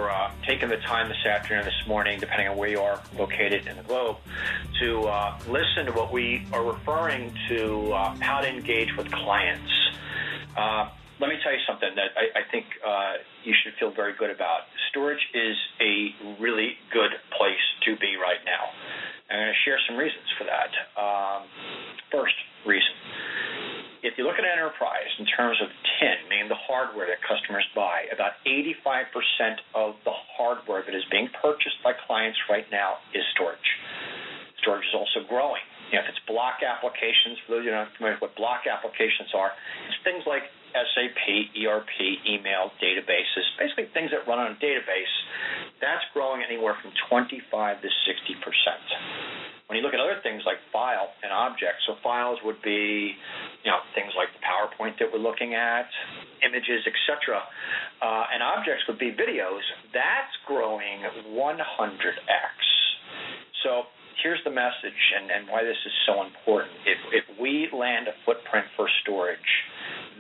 for taking the time this afternoon, this morning, depending on where you are located in the globe, to listen to what we are referring to how to engage with clients. Let me tell you something that I think you should feel very good about. Storage is a really good place to be right now. I'm going to share some reasons for that. First reason. If you look at enterprise in terms of tin, meaning the hardware that customers buy, about 85% of the hardware that is being purchased by clients right now is storage. Storage is also growing. If it's block applications, for those of you who are not familiar with what block applications are, it's things like SAP, ERP, email, databases, basically things that run on a database. That's growing anywhere from 25 to 60%. When you look at other things like file and objects, so files would be, things like the PowerPoint that we're looking at, images, etc., and objects would be videos. That's growing 100x. So here's the message and why this is so important. If we land a footprint for storage,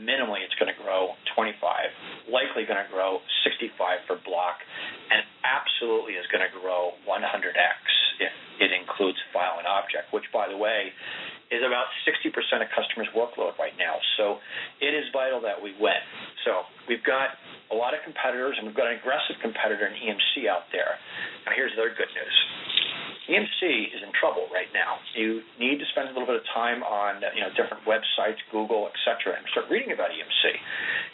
minimally it's going to grow 25, likely going to grow 65 for block, and absolutely is going to grow 100x if it includes file and object, which, by the way, is about 60% of customers' workload right now. So it is vital that we win. So we've got a lot of competitors, and we've got an aggressive competitor in EMC out there. Now here's the other good news. EMC is in trouble right now. You need to spend a little bit of time on different websites, Google, etc., and start reading about EMC.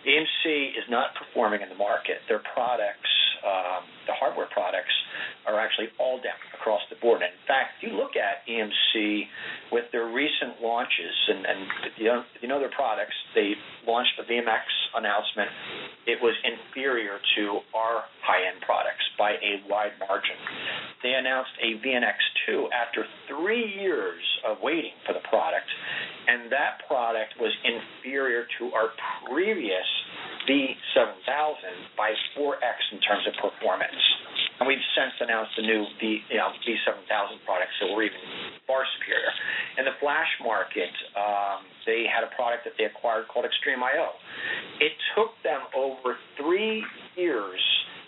EMC is not performing in the market. Their products, the hardware products, are actually all down across the board. And in fact, if you look at EMC with their recent launches, and if you know their products, they launched the VMX announcement. It was inferior to our high-end products by a wide margin. They announced a VNX2 after 3 years of waiting for the product, and that product was inferior to our previous V7000 by 4x in terms of performance. And we've since announced the new V7000 products that were even far superior. In the flash market, they had a product that they acquired called Extreme.io. It took them over 3 years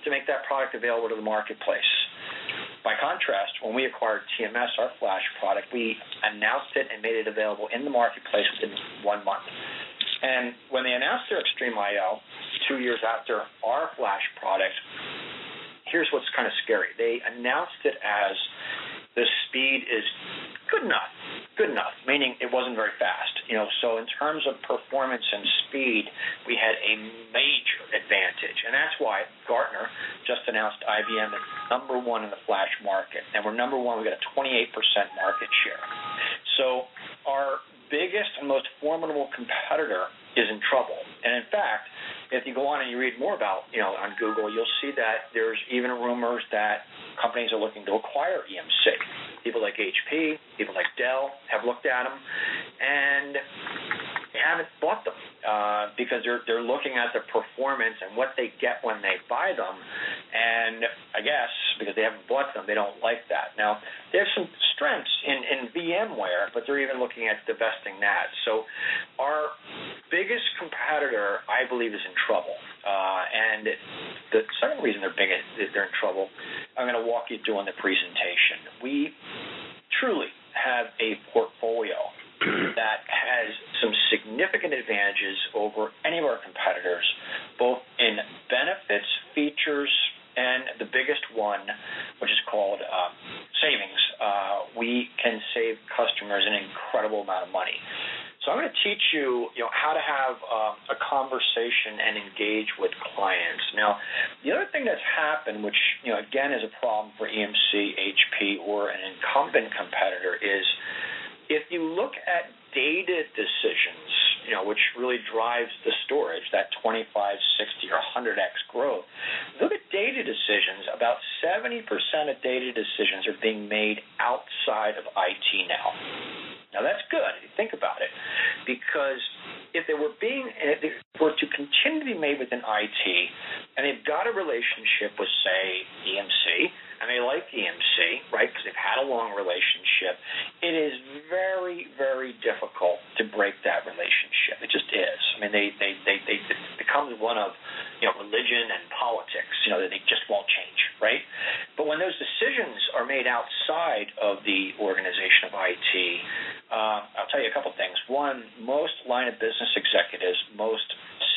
to make that product available to the marketplace. By contrast, when we acquired TMS, our flash product, we announced it and made it available in the marketplace within 1 month. And when they announced their Extreme.io 2 years after our flash product, here's what's kind of scary. They announced it as the speed is good enough, meaning it wasn't very fast. So in terms of performance and speed, we had a major advantage. And that's why Gartner just announced IBM is number one in the flash market. And we're number one. We got a 28% market share. So our biggest and most formidable competitor is in trouble. And in fact, if you go on and you read more about, on Google, you'll see that there's even rumors that companies are looking to acquire EMC. People like HP, people like Dell have looked at them, and they haven't bought them because they're looking at the performance and what they get when they buy them. And I guess because they haven't bought them, they don't like that. Now, there's some strengths in VMware, but they're even looking at divesting that. So our biggest competitor, I believe, is in trouble. And the second reason they're in trouble, I'm going to walk you through in the presentation. We truly have a portfolio that has some significant advantages over any of our competitors, both in benefits, features, and the biggest one, which is called savings. We can save customers an incredible amount of money. So I'm going to teach you, how to have a conversation and engage with clients. Now, the other thing that's happened, which, again, is a problem for EMC, HP, or an incumbent competitor, is if you look at data decisions, which really drives the storage, that 25, 60, or 100x growth, look at data decisions. About 70% of data decisions are being made outside of IT now. Now, that's good if you think about it, because if they were to continue to be made within IT, and they've got a relationship with, say, EMC, and they like EMC, right, because they've had a long relationship, it is very, very difficult to break that relationship. It just is. It becomes one of, religion and politics, that they just won't of the organization of IT. I'll tell you a couple things. One, most line of business executives, most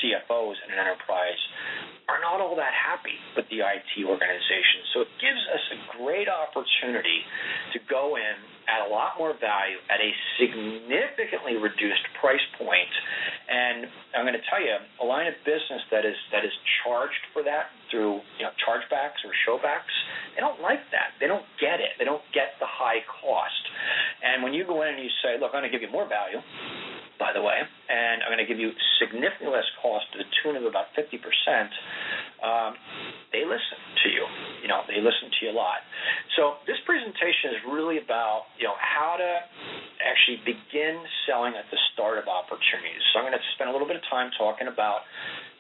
CFOs in an enterprise are not all that happy with the IT organization. So it gives us a great opportunity to go in at a lot more value at a significantly reduced price point. And I'm going to tell you, a line of business that is charged for that through chargebacks or showbacks, they don't like that. They don't get it. They don't get the high cost. And when you go in and you say, look, I'm going to give you more value, by the way, and I'm going to give you significantly less cost to the tune of about 50%, they listen to you. They listen to you a lot. So this presentation is really about, how to actually begin selling at the start of opportunities. So I'm going to spend a little bit of time talking about,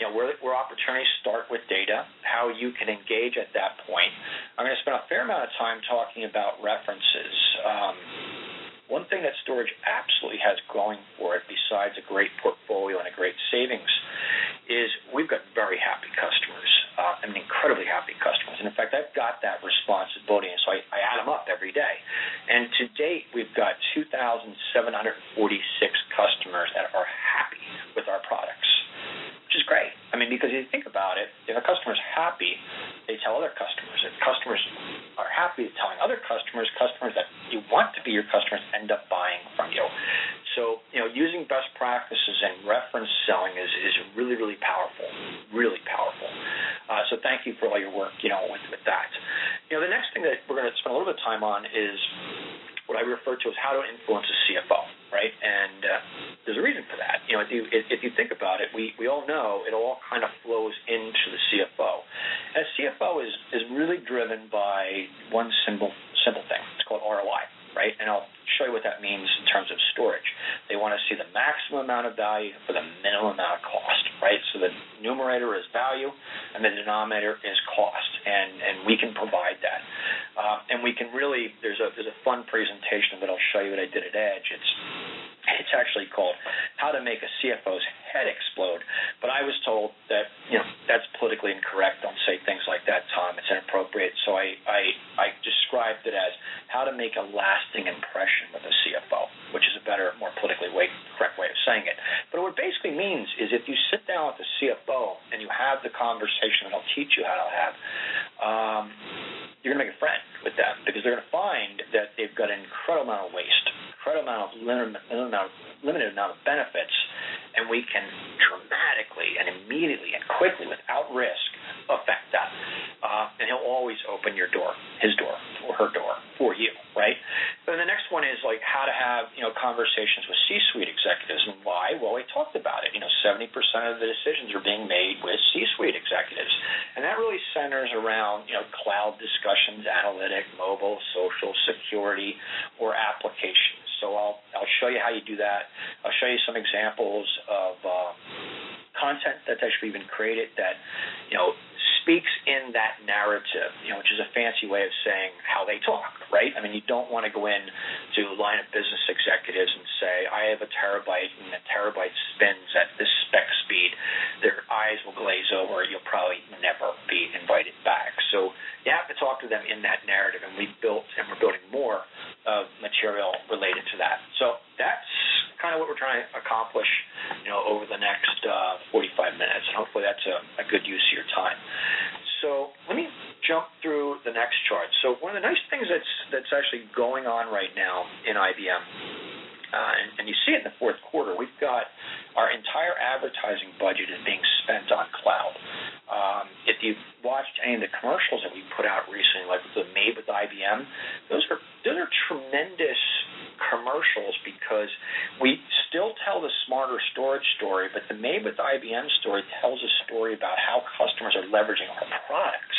where opportunities start with data, how you can engage at that point. I'm going to spend a fair amount of time talking about references. One thing that storage absolutely has going for it, besides a great portfolio and a great savings, is we've got very happy customers, incredibly happy customers. And in fact, I've got that responsibility, and so I add them up every day. And to date, we've got 2,746 customers that are happy with our products, which is great. Because if you think about it, if a customer's happy, they tell other customers. If customers are happy telling other customers, customers that you want to be your customers end up buying from you. So, using best practices and reference selling is really, really powerful, really powerful. So thank you for all your work, with that. The next thing that we're going to spend a little bit of time on is what I refer to as how to influence a CFO, right? And there's a reason for that. If you think about it, we all know it all kind of flows into the CFO. And a CFO is really driven by one simple thing. It's called ROI, right? And I'll show you what that means in terms of storage. They want to see the maximum amount of value for the minimum amount of cost, right? So the numerator is value, and the denominator is cost, and we can provide that. And we can really, there's a fun presentation that I'll show you that I did at Edge. It's actually called How to Make a CFO's Head Explode. But I was told that, that's politically incorrect. Don't say things like that, Tom. It's inappropriate. So I described it as how to make a lasting impression with a CFO, which is a better, more politically correct way of saying it. But what it basically means is if you sit down with the CFO and you have the conversation that I'll teach you how to have, you're going to make a friend with them, because they're going to find that they've got an incredible amount of waste, limited amount of benefits, and we can dramatically and immediately and quickly, without risk, affect that. And he'll always open your door, his door, or her door for you, right? Then the next one is like how to have conversations with C-suite executives. And why? Well, we talked about it. 70% of the decisions are being made with C-suite executives, and that really centers around cloud discussions, analytic, mobile, social, security, or applications. So I'll show you how you do that. I'll show you some examples of content that's actually been created that speaks in that narrative, which is a fancy way of saying how they talk, right? You don't want to go in to line of business executives and say, I have a terabyte, and a terabyte spins at this spec speed. Their eyes will glaze over. You'll probably never be invited back. So you have to talk to them in that narrative, and we're building more material related to that. So that's kind of what we're trying to accomplish, over the next 45 minutes, and hopefully that's a good use of your time. So let me jump through the next chart. So one of the nice things that's actually going on right now in IBM, and you see it in the fourth quarter, we've got our entire advertising budget is being spent on cloud. If you've watched any of the commercials that we put out recently, like the Made with IBM, those are tremendous commercials, because we still tell the smarter storage story, but the Made with IBM story tells a story about how customers are leveraging our products.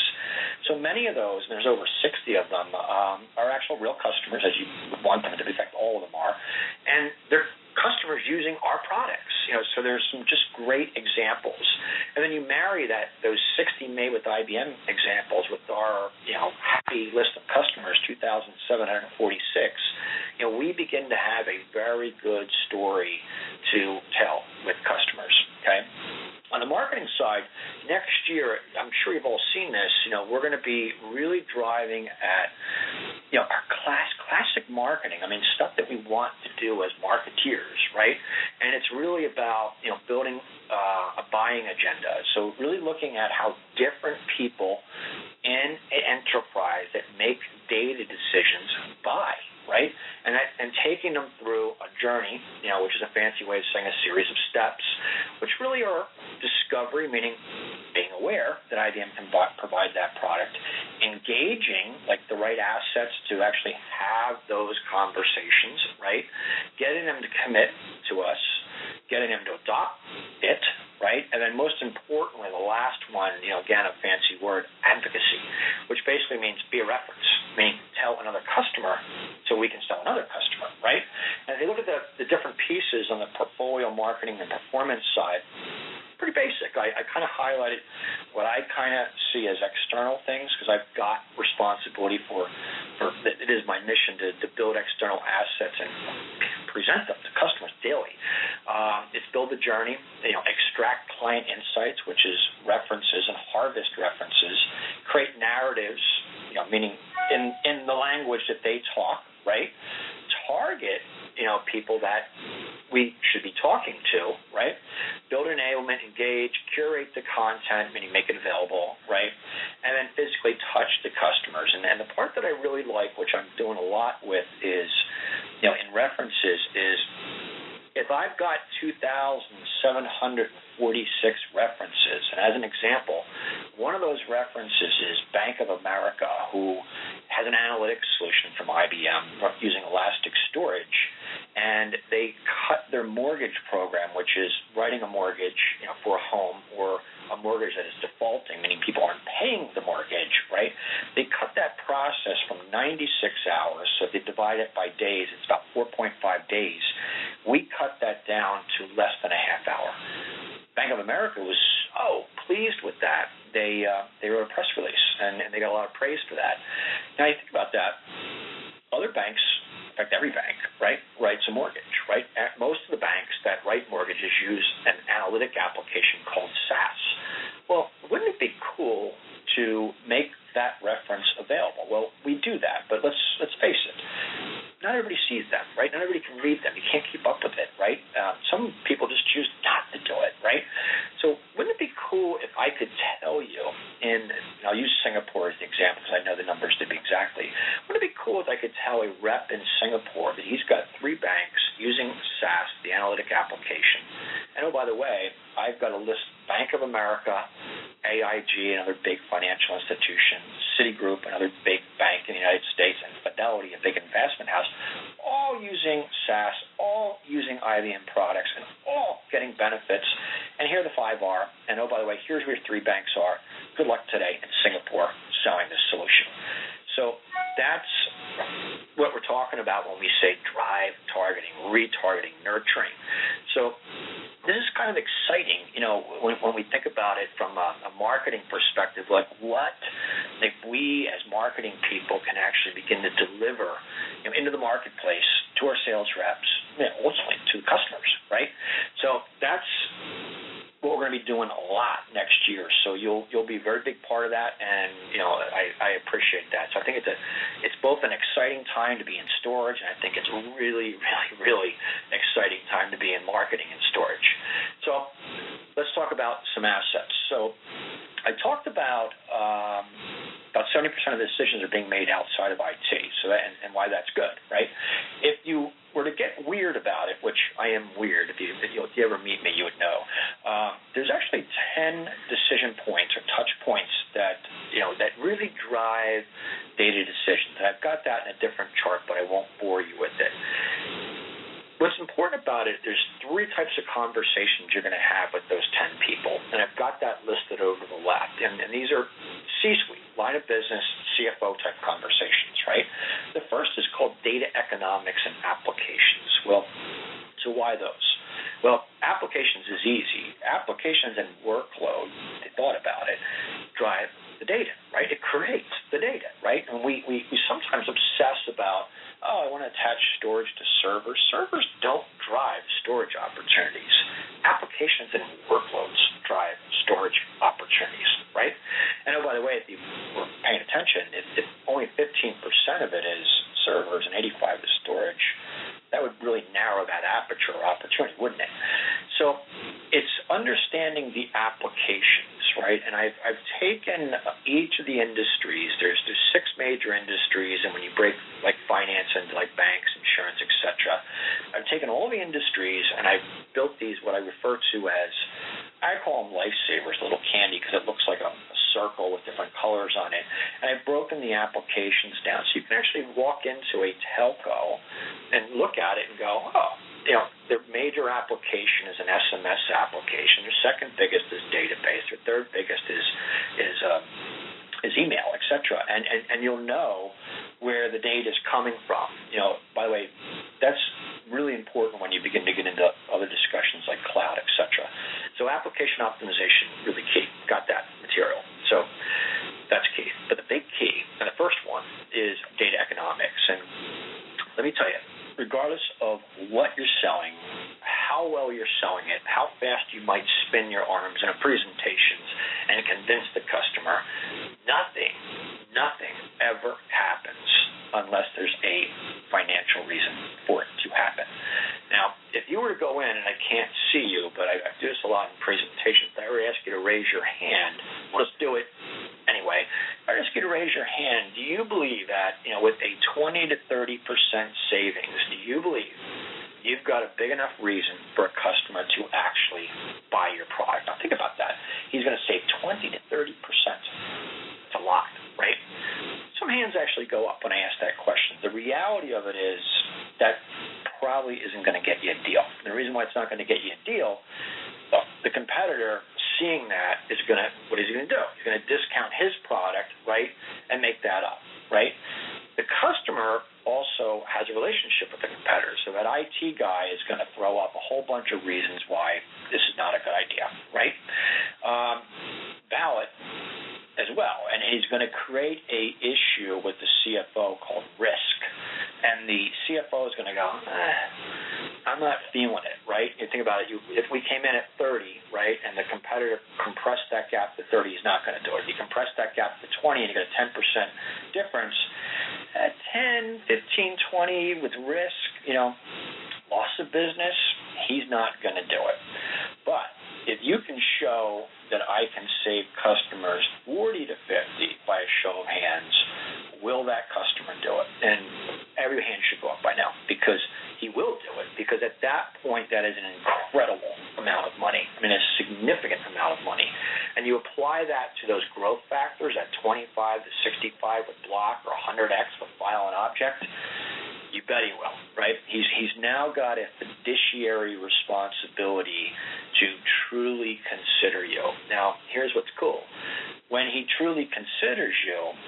So many of those, and there's over 60 of them, are actual real customers, as you would want them to be. In fact, all of them are. And they're customers using our products. So there's some just great examples. And then you marry those 60 Made with IBM examples with our happy list of customers, 2,746. We begin to have a very good story to tell with customers. Okay. On the marketing side, next year, I'm sure you've all seen this, we're going to be really driving at, our classic marketing. I mean, stuff that we want to do as marketeers, right? And it's really about, building a buying agenda. So really looking at how different people in an enterprise that make data decisions buy, right? And taking them through a journey, which is a fancy way of saying a series of steps, which really are discovery, meaning being aware that IBM can provide that product, engaging like the right assets to actually have those conversations, right? Getting them to commit to us, getting them to adopt it, right? And then most importantly, the last one, again, a fancy word, advocacy, which basically means be a reference, meaning tell another customer so we can sell another customer, right? And if you look at the different pieces on the portfolio marketing and performance side, pretty basic. I kind of highlighted what I kind of see as external things because I've got responsibility for it is my mission to build external assets and present them to customers daily. It's build the journey, extract client insights, which is references, and harvest references, create narratives, meaning in the language that they talk, right? Target, people that we should be talking to, right? Build enablement, engage, curate the content, meaning make it available, right? And then physically touch the customers. And the part that I really like, which I'm doing a lot with, is, in references, is if I've got 2,746 references, and as an example, one of those references is Bank of America, who has an analytics solution from IBM using elastic storage, and they cut their mortgage program, which is writing a mortgage, for a home or a mortgage that is defaulting, meaning people aren't paying the mortgage, right? They cut that process from 96 hours, so if they divide it by days, it's about 4.5 days. We cut that down to less than a half hour. Bank of America was so pleased with that. They wrote a press release, and they got a lot of praise for that. Now, you think about that. Other banks, in fact, every bank, right, writes a mortgage, right? Most of the banks that write mortgages use an analytic application called SAS. Well, wouldn't it be cool to make that reference available? Well, we do that, but let's face it. Not everybody sees them, right? Not everybody can read them. You can't keep up with it, right? Some people just choose not to do it, right? So wouldn't it be cool if I could tell you and I'll use Singapore as the example because I know the numbers to be exactly. Wouldn't it be cool if I could tell a rep in Singapore that he's got 3 banks using SAS, the analytic application, and oh, by the way, I've got a list Bank of America, AIG, another big financial institution, Citigroup, another big bank in the United States, and Fidelity, a big investment house, all using SAS, all using IBM products, and all getting benefits. And here the 5 are. And oh, by the way, here's where your 3 banks are. Good luck today in Singapore selling this solution. So that's what we're talking about when we say drive, targeting, retargeting, nurturing. So this is kind of exciting, when we think about it from a marketing perspective, like what if we as marketing people can actually begin to deliver into the marketplace to our sales reps, ultimately to customers, right? So that's what we're going to be doing a lot next year. So you'll be a very big part of that, and I appreciate that. So I think it's both an exciting time to be in storage, and I think it's a really, really, really exciting time to be in marketing and storage. So let's talk about some assets. So I talked about 70% of the decisions are being made outside of IT, so and why that's good, right? If you were to get weird about it, which I am weird, if you ever meet me, you would know, there's actually 10 decision points or touch points that really drive data decisions. And I've got that in a different chart, but I won't bore you with it. What's important about it, there's 3 types of conversations you're going to have with those 10 people, and I've got that listed over to the left. And these are C-suite, line of business, CFO-type conversations, right? The first is called data economics and applications. Well, so why those? Well, applications is easy. Applications and workload, they thought about it, drive the data, right? It creates the data, right? And we sometimes obsess about, I want to attach storage to servers. Servers don't drive storage opportunities. Applications and workloads drive storage opportunities, right? And by the way, if you were paying attention, if only 15% of it is servers and 85% is storage, that would really narrow that aperture opportunity, wouldn't it? So it's understanding the applications, right? And I've taken each of the industries. There's 6 major industries, and when you break like finance into like banks, insurance, etc., I've taken all the industries and I've built these what I refer to as, I call them lifesavers, little candy, because it looks like a circle with different colors on it. And I've broken the applications down. So you can actually walk into a telco and look at it and go, oh, their major application is an SMS application. Their second biggest is database. Their third biggest is email, etc. And you'll know where the data is coming from. By the way, that's really important when you begin to get into other discussions like cloud, etc. So application optimization, really key. Got that material. So that's key. But the big key, and the first one, is data economics. And let me tell you, regardless of what you're selling, how well you're selling it, how fast you might spin your arms in a presentations and convince the customer, nothing ever happens unless there's a financial reason for it to happen. Now, if you were to go in, and I can't see you, but I do this a lot in presentations, I would ask you to raise your hand. Well, let's do it anyway. I ask you to raise your hand. Do you believe that, with a 20 to 30% savings, do you believe you've got a big enough reason for a customer to actually buy your product? Now, think about that. He's going to save 20 to 30%. It's a lot, right? Some hands actually go up when I ask that question. The reality of it is that probably isn't going to get you a deal. And the reason why it's not going to get you a deal, the competitor seeing that is going to, what is he going to do? He's going to discount his product, right, and make that up, right? The customer also has a relationship with the competitor, so that IT guy is going to throw up a whole bunch of reasons why this is not a good idea, right? Valid as well, and he's going to create a issue with the CFO called risk, and the CFO is going to go, I'm not feeling it, right? You think about it, if we came in at 30, right, and the competitor compressed that gap to 30, he's not going to do it. If you compress that gap to 20 and you get a 10% difference, at 10, 15, 20 with risk, loss of business, he's not going to do it. But if you can show that I can save customers 40 to 50 by a show of hands, will that customer do it? And every hand should go up by now, because he will do it, because at that point that is an incredible amount of money. I mean, a significant amount of money. And you apply that to those growth factors at 25 to 65 with block, or 100x with file and object, you bet he will, right? He's now got a fiduciary responsibility to truly consider you. Now, here's what's cool. When he truly considers you,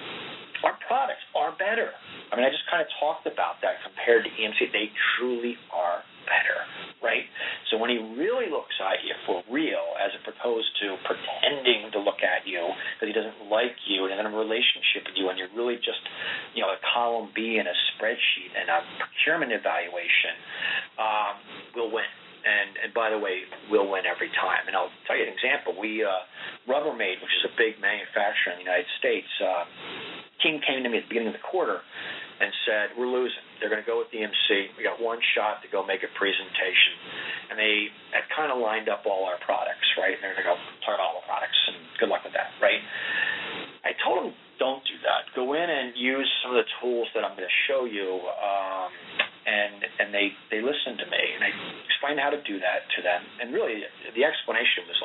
our products are better. I mean, I just kind of talked about that compared to EMC. They truly are better, right? So when he really looks at you for real, as opposed to pretending to look at you because he doesn't like you and in a relationship with you, and you're really just, a column B in a spreadsheet and a procurement evaluation, we'll win. And by the way, we'll win every time. And I'll tell you an example. Rubbermaid, which is a big manufacturer in the United States, team came to me at the beginning of the quarter and said, we're losing. They're going to go with EMC. We got one shot to go make a presentation. And they had kind of lined up all our products, right? And they're going to go talk about all the products, and good luck with that, right? I told them, don't do that. Go in and use some of the tools that I'm going to show you. And they listened to me, and I explained how to do that to them. And really, the explanation was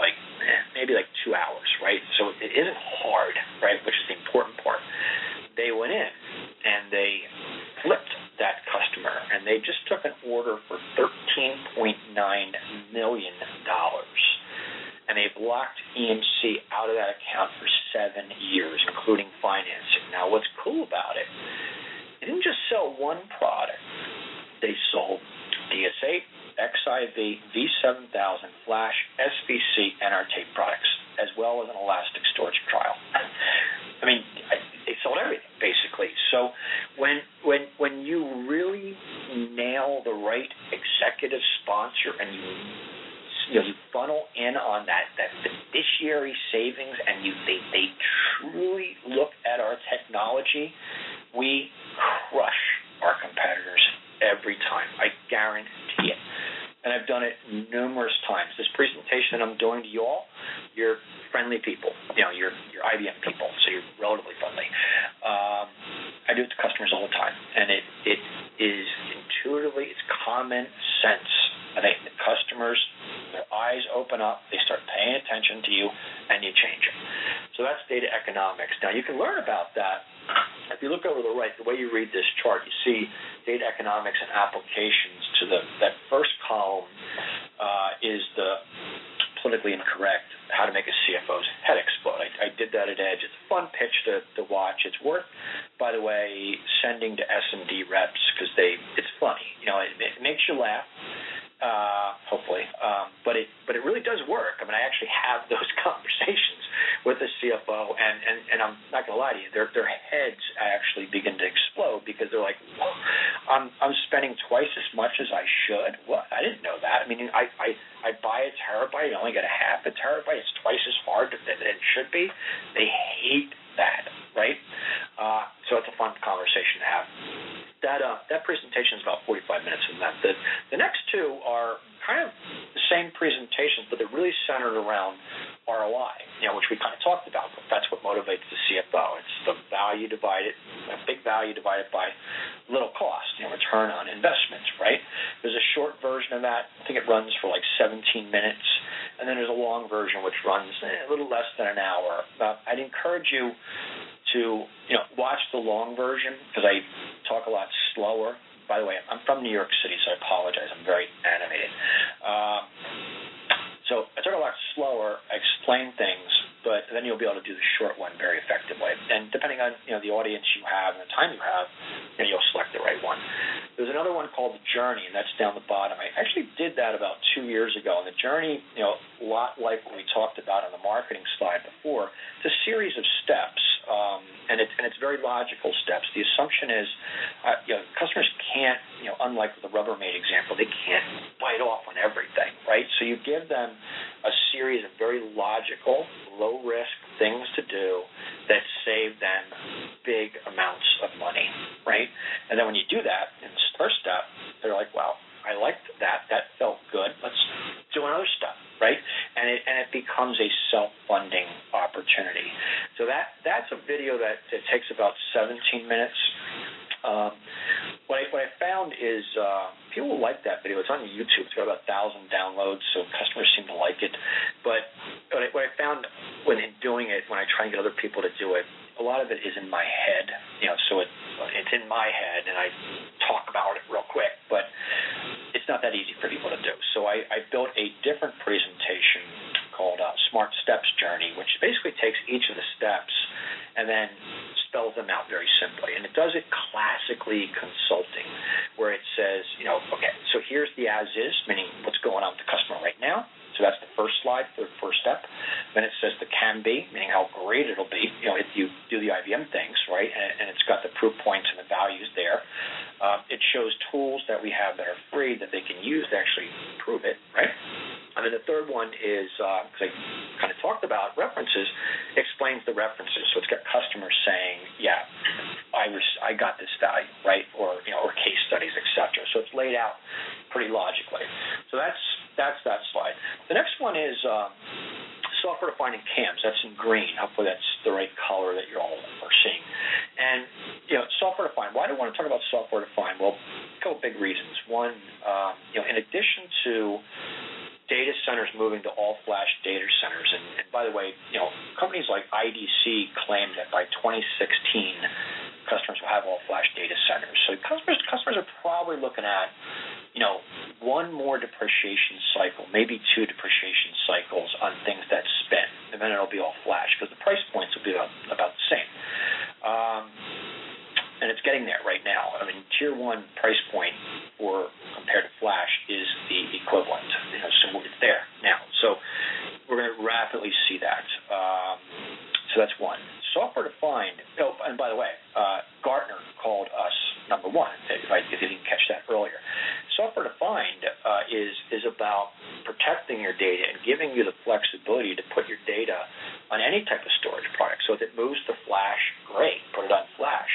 maybe 2 hours, right? So it isn't hard, right, which is the important part. They went in, and they flipped that customer, and they just took an order for $13.9 million. And they blocked EMC out of that account for 7 years, including financing. Now, what's cool about it, they didn't just sell one product. They sold DS8, XIV, V7000, Flash, SVC, and our tape products, as well as an elastic storage trial. I mean, they sold everything, basically. So when you really nail the right executive sponsor and you you funnel in on that fiduciary savings, and they truly look at our technology, we crush our competitors every time. I guarantee it. And I've done it numerous times. This presentation that I'm doing to you all, you're friendly people. You're IBM people, so you're relatively friendly. I do it to customers all the time, and it is intuitively, it's common sense. And the customers, their eyes open up, they start paying attention to you, and you change them. So that's data economics. Now, you can learn about that. If you look over to the right, the way you read this chart, you see data economics and applications to that first column is the politically incorrect, how to make a CFO's head explode. I did that at Edge. It's a fun pitch to watch. It's worth, by the way, sending to S&D reps because it's funny. It makes you laugh. Hopefully, but it really does work. I mean, I actually have those conversations with the CFO, and I'm not going to lie to you, their heads actually begin to explode because they're like, well, I'm spending twice as much as I should. What? I didn't know that. I mean, I buy a terabyte, I only get a half a terabyte. It's twice as hard as it should be. They hate that, right? So it's a fun conversation to have. That presentation is about 45 minutes in that. The next two are kind of the same presentations, but they're really centered around ROI, which we kind of talked about. That's what motivates the CFO. It's the value divided, big value divided by little cost, return on investment, right? There's a short version of that. I think it runs for like 17 minutes, and then there's a long version which runs a little less than an hour. I'd encourage you to watch the long version because I talk a lot slower. By the way, I'm from New York City, so I apologize. I'm very animated. So I talk a lot slower. I explain things, but then you'll be able to do the short one very effectively. And depending on the audience you have and the time you have, you'll select the right one. There's another one called The Journey, and that's down the bottom. I actually did that about 2 years ago. And The Journey, a lot like what we talked about on the marketing slide before, it's a series of steps, and it's very logical steps. The assumption is, customers can't, unlike the Rubbermaid example, they can't bite off on everything, right? So you give them a series of very logical, low-risk things to do that save them big amounts of money, right? And then when you do that in the first step, they're like, wow, I liked that. That felt good. Let's do another step, right? And it becomes a self-funding opportunity. So that's a video that takes about 17 minutes. What I found is people like that video. It's on YouTube. It's got about 1,000 downloads, so customers seem to like it. But what I found when doing it, when I try and get other people to do it, a lot of it is in my head. So it's in my head, and I talk about it real quick, but it's not that easy for people to do. So I built a different presentation called Smart Steps Journey, which basically takes each of the steps and then spells them out very simply. And it does it classically consulting, where it says, okay, so here's the as-is, meaning what's going on with the customer right now. So that's the first slide for the first step. Then it says the can be, meaning how great it'll be, if you do the IBM things, right? And it's got the proof points and the values there. It shows tools that we have that are free that they can use to actually prove it, right? And then the third one is, because I kind of talked about references, explains the references. So it's got customers saying, yeah, I got this value, right? Or case studies, et cetera. So it's laid out pretty logically. So that's that slide. The next one is software-defined CAMs. That's in green. Hopefully that's the right color that you all are seeing. And, software-defined. Why do I want to talk about software-defined? Well, a couple big reasons. One, in addition to data centers moving to all-flash data centers, and by the way, companies like IDC claim that by 2016, customers will have all-flash data centers. So customers are probably looking at, one more depreciation cycle, maybe two depreciation cycles on things that spin, and then it'll be all flash because the price points will be about the same. And it's getting there right now. I mean, tier one price point compared to flash is the equivalent. So it's there now. So we're going to rapidly see that. So that's one. Software-defined. Oh, and by the way, Gartner called us number one. If you didn't catch that earlier, software-defined is about protecting your data and giving you the flexibility to put your data on any type of storage product. So if it moves to flash, great, put it on flash.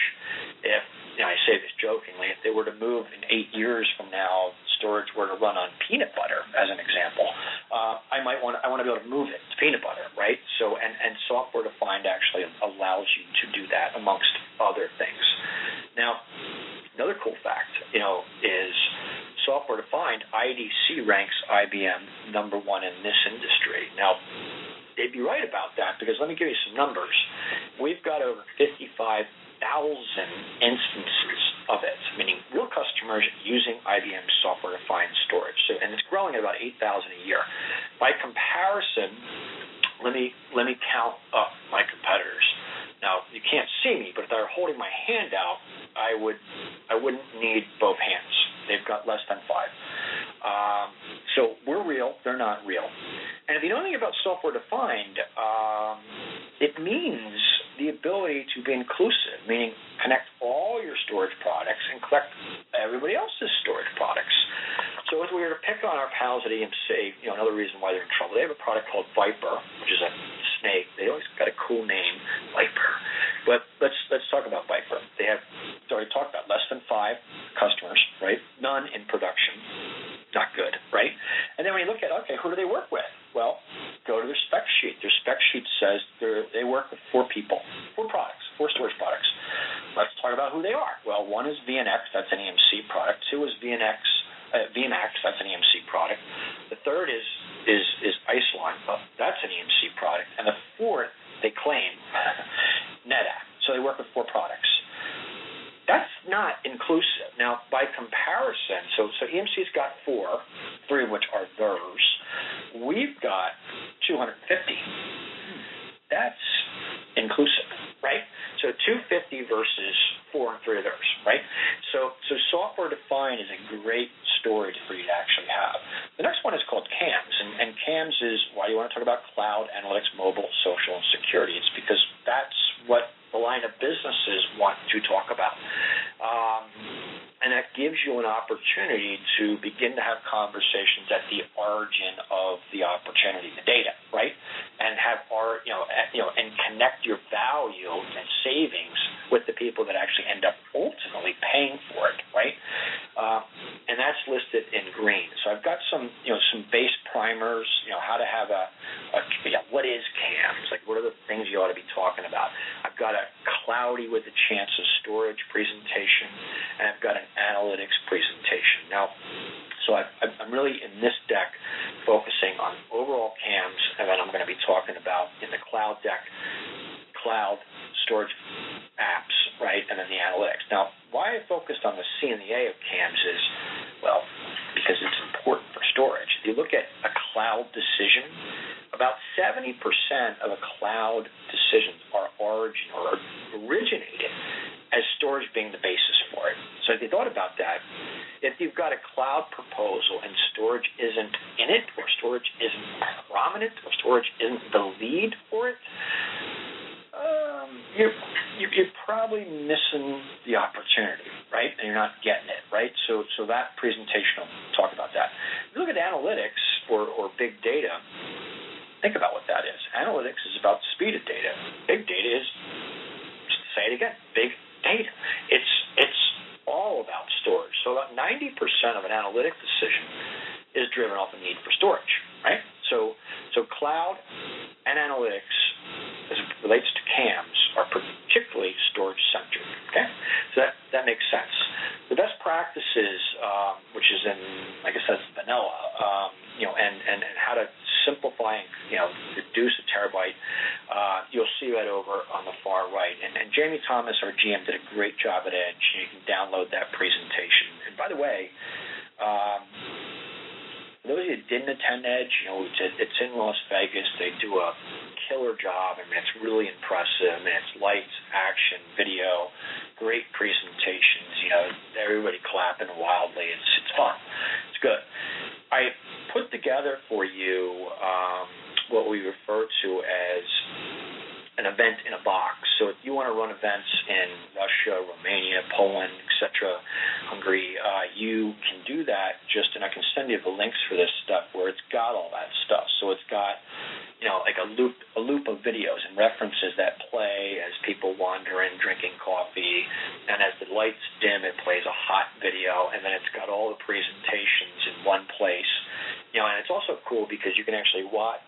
If, I say this jokingly, if they were to move in 8 years from now, storage were to run on peanut butter, as an example, I want to be able to move it to peanut butter, right? So, and software defined actually allows you to do that, amongst other things. Now, another cool fact, is software defined. IDC ranks IBM number 1 in this industry. Now, they'd be right about that, because let me give you some numbers. We've got over 55,000 instances of it, meaning real customers using IBM software-defined storage. So, and it's growing at about 8,000 a year. By comparison, let me count up my competitors. Now, you can't see me, but if I were holding my hand out, I wouldn't need both hands. They've got less than 5. So we're real, they're not real. And if you know anything about software-defined, it means the ability to be inclusive, meaning connect all your storage products and collect everybody else's storage products. So if we were to pick on our pals at EMC, another reason why they're in trouble, they have a product called Viper, which is a snake. They always got a cool name, Viper. But let's talk about Viper. They have already talked about less than 5 customers, right? None in production. Not good, right? And then when you look at, okay, who do they work with? Well, go to their spec sheet. Their spec sheet says they work with 4 people, 4 products, 4 storage products. Let's talk about who they are. Well, one is VNX, that's an EMC product. 2 is VMAX, that's an EMC product. The third is Isilon, that's an EMC product. And the fourth, they claim, NetApp. So they work with 4 products. That's not inclusive. Now, by comparison, so EMC's got 4, 3 of which are theirs. We've got 250. That's inclusive, right? So 250 versus 4 and 3 of theirs, right? So software defined is a great storage for you to actually have. The next one is called CAMS, and CAMS is why you want to talk about cloud, analytics, mobile, social, and security. It's because that's what the line of businesses want to talk about. And that gives you an opportunity to begin to have conversations at the origin of the opportunity, the data, right? And have and connect your value and savings with the people that actually end up ultimately paying for it, right? And that's listed in green. So I've got some base primers, how to have what is CAMS? Like, what are the things you ought to be talking about? I've got a cloudy with a chance of storage presentation, and I've got an analytics presentation. Now, so I'm really in this deck focusing on overall CAMS, and then I'm going to be talking about in the cloud deck, cloud storage apps, right, and then the analytics. Now, why I focused on the C and the A of CAMS is, well, because it's important for storage. If you look at a cloud decision, about 70% of a cloud decisions are originated as storage being the basis for it. So if you thought about that, if you've got a cloud proposal and storage isn't in it, or storage isn't prominent, or storage isn't the lead for it, you're probably missing the opportunity, right? And you're not getting it, right? So that presentation will talk about that. If you look at analytics or big data, think about what that is. Analytics is about the speed of data. Big data is, say it again, big data. It's all about storage. So about 90% of an analytic decision is driven off the need for storage, right? So cloud and analytics, as it relates to CAMS, are particularly storage-centric, okay? So that makes sense. The best practices, which is in, I guess that's vanilla, and how to simplify and, reduce a terabyte, you'll see that over on the far right. And Jamie Thomas, our GM, did a great job at Edge. You can download that presentation. And by the way, for those of you who didn't attend Edge, it's in Las Vegas. They do a killer job. I mean, it's really impressive. I mean, it's lights, action, video, great presentations. Everybody clapping wildly. It's fun. It's good. I put together for you what we refer to as an event in a box. So if you want to run events in Russia, Romania, Poland, etc., hungry, you can do that just, and I can send you the links for this stuff where it's got all that stuff. So it's got, like a loop of videos and references that play as people wander in drinking coffee, and as the lights dim, it plays a hot video, and then it's got all the presentations in one place. And it's also cool because you can actually watch,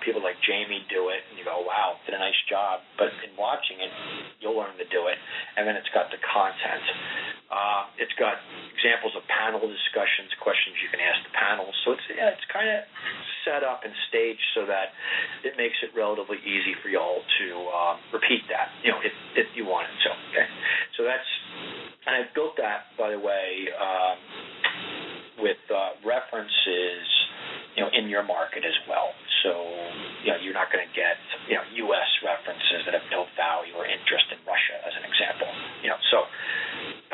people like Jamie do it, and you go, wow, did a nice job. But in watching it, you'll learn to do it. And then it's got the content. It's got examples of panel discussions, questions you can ask the panel. So it's kind of set up and staged so that it makes it relatively easy for y'all to repeat that, if you wanted to. Okay, so and I've built that, by the way, with references, in your market as well. So, you're not going to get, U.S. references that have no value or interest in Russia, as an example. So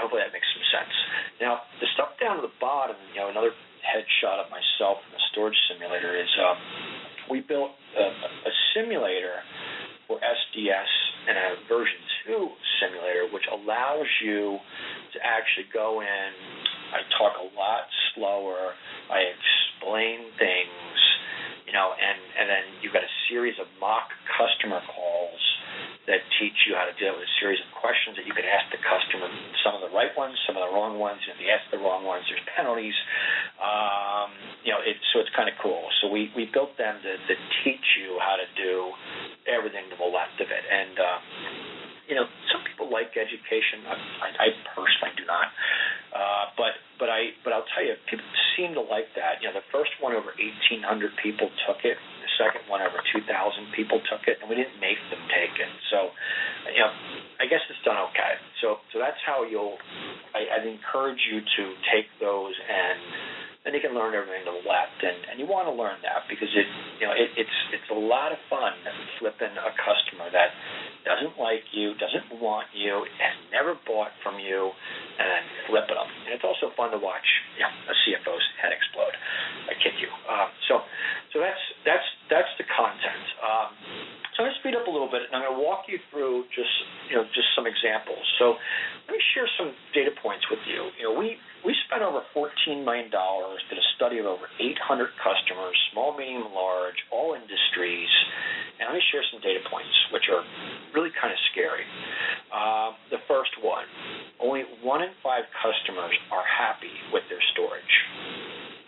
hopefully that makes some sense. Now, the stuff down to the bottom, another headshot of myself in the storage simulator is we built a simulator for SDS and a version 2 simulator, which allows you to actually go in. I talk a lot slower. I explain things, and then you've got a series of mock customer calls that teach you how to deal with a series of questions that you can ask the customer. Some of the right ones, some of the wrong ones. If you ask the wrong ones, there's penalties. So it's kind of cool. So we built them to teach you how to do everything to the left of it. And some people like education. I personally do not. But I'll tell you, people seem to like that. The first one, over 1,800 people took it. The second one, over 2,000 people took it, and we didn't make them take it. So, I guess it's done okay. So that's how I'd encourage you to take those, and then you can learn everything to the left. And you want to learn that because it's a lot of fun flipping a customer that doesn't like you, doesn't want you, has never bought from you, and then flipping them. And it's also fun to watch a CFO's head explode. I kid you. So that's the content. So I'm going to speed up a little bit, and I'm going to walk you through just some examples. So let me share some data points with you. We spent over $14 million, did a study of over 800 customers, small, medium, large, all industries. And let me share some data points, which are really kind of scary. The first one, only 1 in 5 customers are happy with their storage.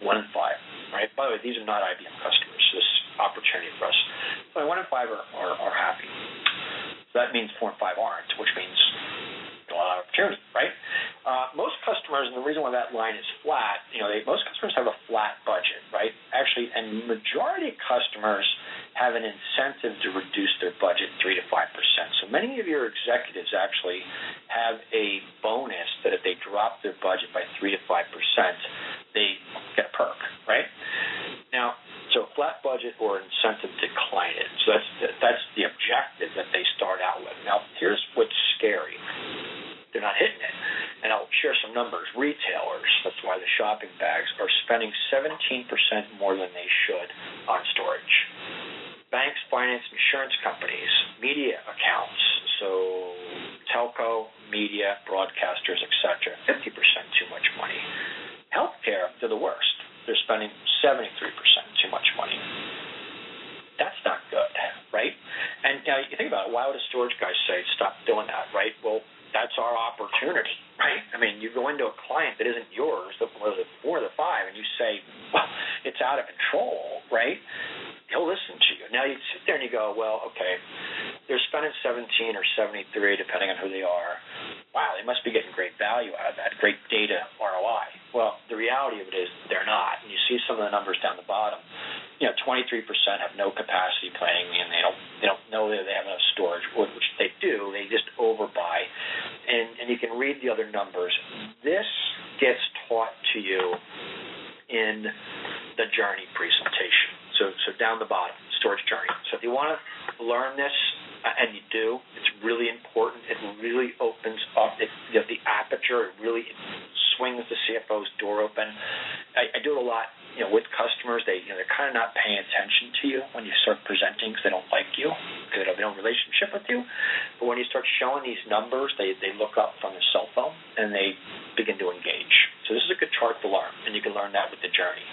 1 in 5, right? By the way, these are not IBM customers, so this is opportunity for us. Only 1 in 5 are happy. So that means 4 and 5 aren't, which means a lot of opportunity, right? Most customers, and the reason why that line is flat, most customers have a flat budget, right? Actually, and majority of customers have an incentive to reduce their budget 3 to 5%. So many of your executives actually have a bonus that if they drop their budget by 3 to 5%, they get a perk, right? Now, so flat budget or incentive declining. So that's the objective that they start out with. Now, here's what's scary. They're not hitting it. And I'll share some numbers. Retailers, that's why the shopping bags, are spending 17% more than they should on storage. Banks, finance, insurance companies, media accounts, so telco, media, broadcasters, etc., 50% too much money. Healthcare, they're the worst. They're spending 73% too much money. That's not good, right? And you think about it, why would a storage guy say, stop doing that, right? Well, that's our opportunity, right? I mean, you go into a client that isn't yours, the 4 or the 5, and you say, well, it's out of control, right? He'll listen to you. Now you sit there and you go, well, okay, they're spending 17 or 73, depending on who they are. Wow, they must be getting great value out of that, great data ROI. Well, the reality of it is they're not. And you see some of the numbers down the bottom. 23% have no capacity planning, and they don't know that they have enough storage, which they do. They just overbuy. And you can read the other numbers. This gets taught to you in the journey presentation. So down the bottom, storage journey. So if you want to learn this, and you do, it's really important. It really opens up the aperture. It really swings the CFO's door open. I do it a lot with customers, they're kind of not paying attention to you when you start presenting because they don't like you, because they don't have a relationship with you. But when you start showing these numbers, they look up from their cell phone and they begin to engage. So this is a good chart to learn, and you can learn that with the journey.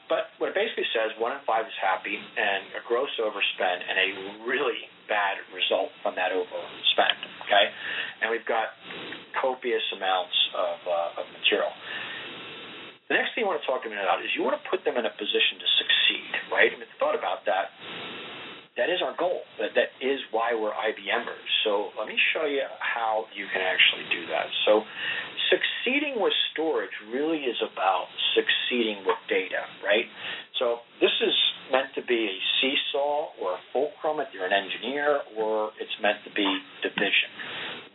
But what it basically says, 1 in 5 is happy, and a gross overspend and a really bad result from that overspend, okay? And we've got copious amounts of material. The next thing you want to talk to them about is you want to put them in a position to succeed, right? I mean, thought about that. That is our goal. That is why we're IBMers. So let me show you how you can actually do that. So succeeding with storage really is about succeeding with data, right? So this is meant to be a seesaw or a fulcrum if you're an engineer, or it's meant to be division.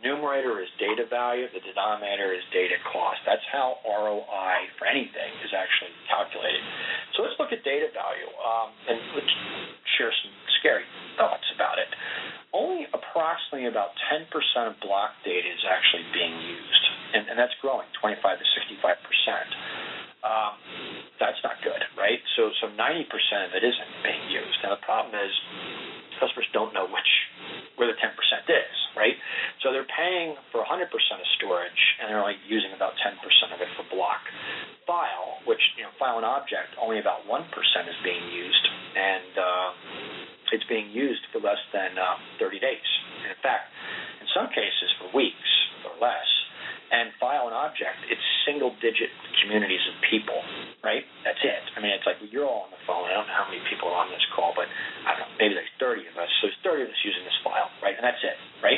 Numerator is data value, the denominator is data cost. That's how ROI for anything is actually calculated. So let's look at data value, and let's share some scary thoughts about it. Only approximately about 10% of block data is actually being used, and that's growing, 25 to 65%. That's not good, right? So 90% of it isn't being used. Now the problem is customers don't know where the 10% is, right? So they're paying for 100% of storage, and they're only using about 10% of it for block. File, which file and object, only about 1% is being used, and it's being used for less than 30 days. And in fact, in some cases for weeks or less. And file and object, it's single-digit communities of people, right? That's it. I mean, it's like you're all on the phone. I don't know how many people are on this call, but I don't know, maybe there's 30 of us. So there's 30 of us using this file, right? And that's it, right?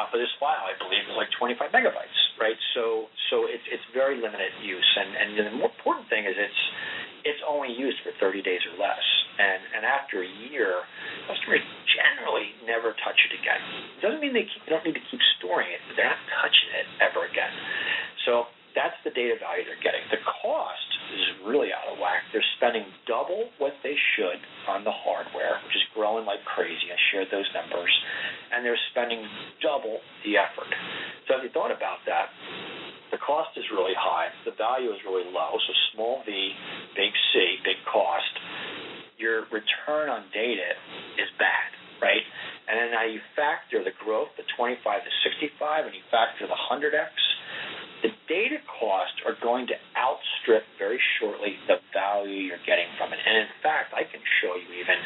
For this file, I believe, is like 25 megabytes, right? So it's very limited use. And the more important thing is it's only used for 30 days or less. And after a year, customers generally never touch it again. It doesn't mean they don't need to keep storing it, but they're not touching it ever again. So that's the data value they're getting. The cost is really out of whack. They're spending double what they should on the hardware, which is growing like crazy. I shared those numbers. And they're spending double the effort. So if you thought about that, the cost is really high. The value is really low. So small v, big C, big cost. Your return on data is bad, right? And then now you factor the growth, the 25 to 65, and you factor the 100x, the data costs are going to outstrip very shortly the value you're getting from it. And in fact, I can show you even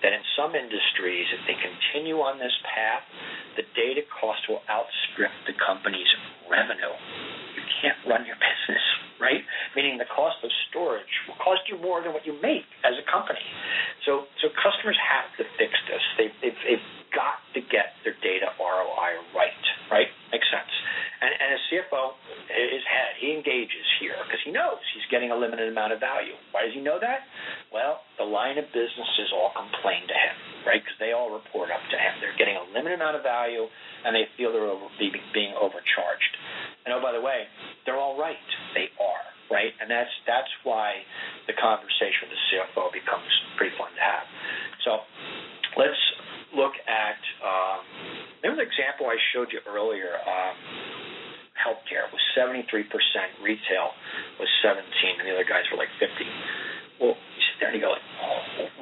that in some industries, if they continue on this path, the data cost will outstrip the company's revenue. You can't run your business, right? Meaning the cost of storage will cost you more than what you make as a company. So customers have to fix this. They've got to get their data ROI right? Makes sense. And as CFO, his head, he engages here because he knows he's getting a limited amount of value. Why does he know that? Well, the line of businesses all complain to him, right? Because they all report up to him. They're getting a limited amount of value, and they feel they're being overcharged. And oh, by the way, they're all right. They are, right? And that's why the conversation with the CFO becomes pretty fun to have. So let's look at there was an example I showed you earlier. Healthcare was 73%, retail was 17%, and the other guys were like 50%. Well, you sit there and you go,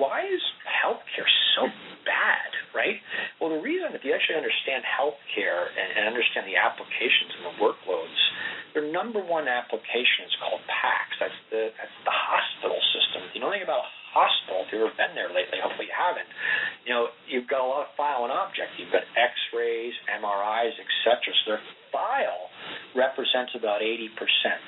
why is healthcare so bad, right? Well, the reason, if you actually understand healthcare and understand the applications and the workloads, their number one application is called PACS. That's the hospital system. If you know anything about a hospital, if you've ever been there lately, hopefully you haven't, you've got a lot of file and object. You've got X-rays, MRIs, etc. So their file represents about 80%.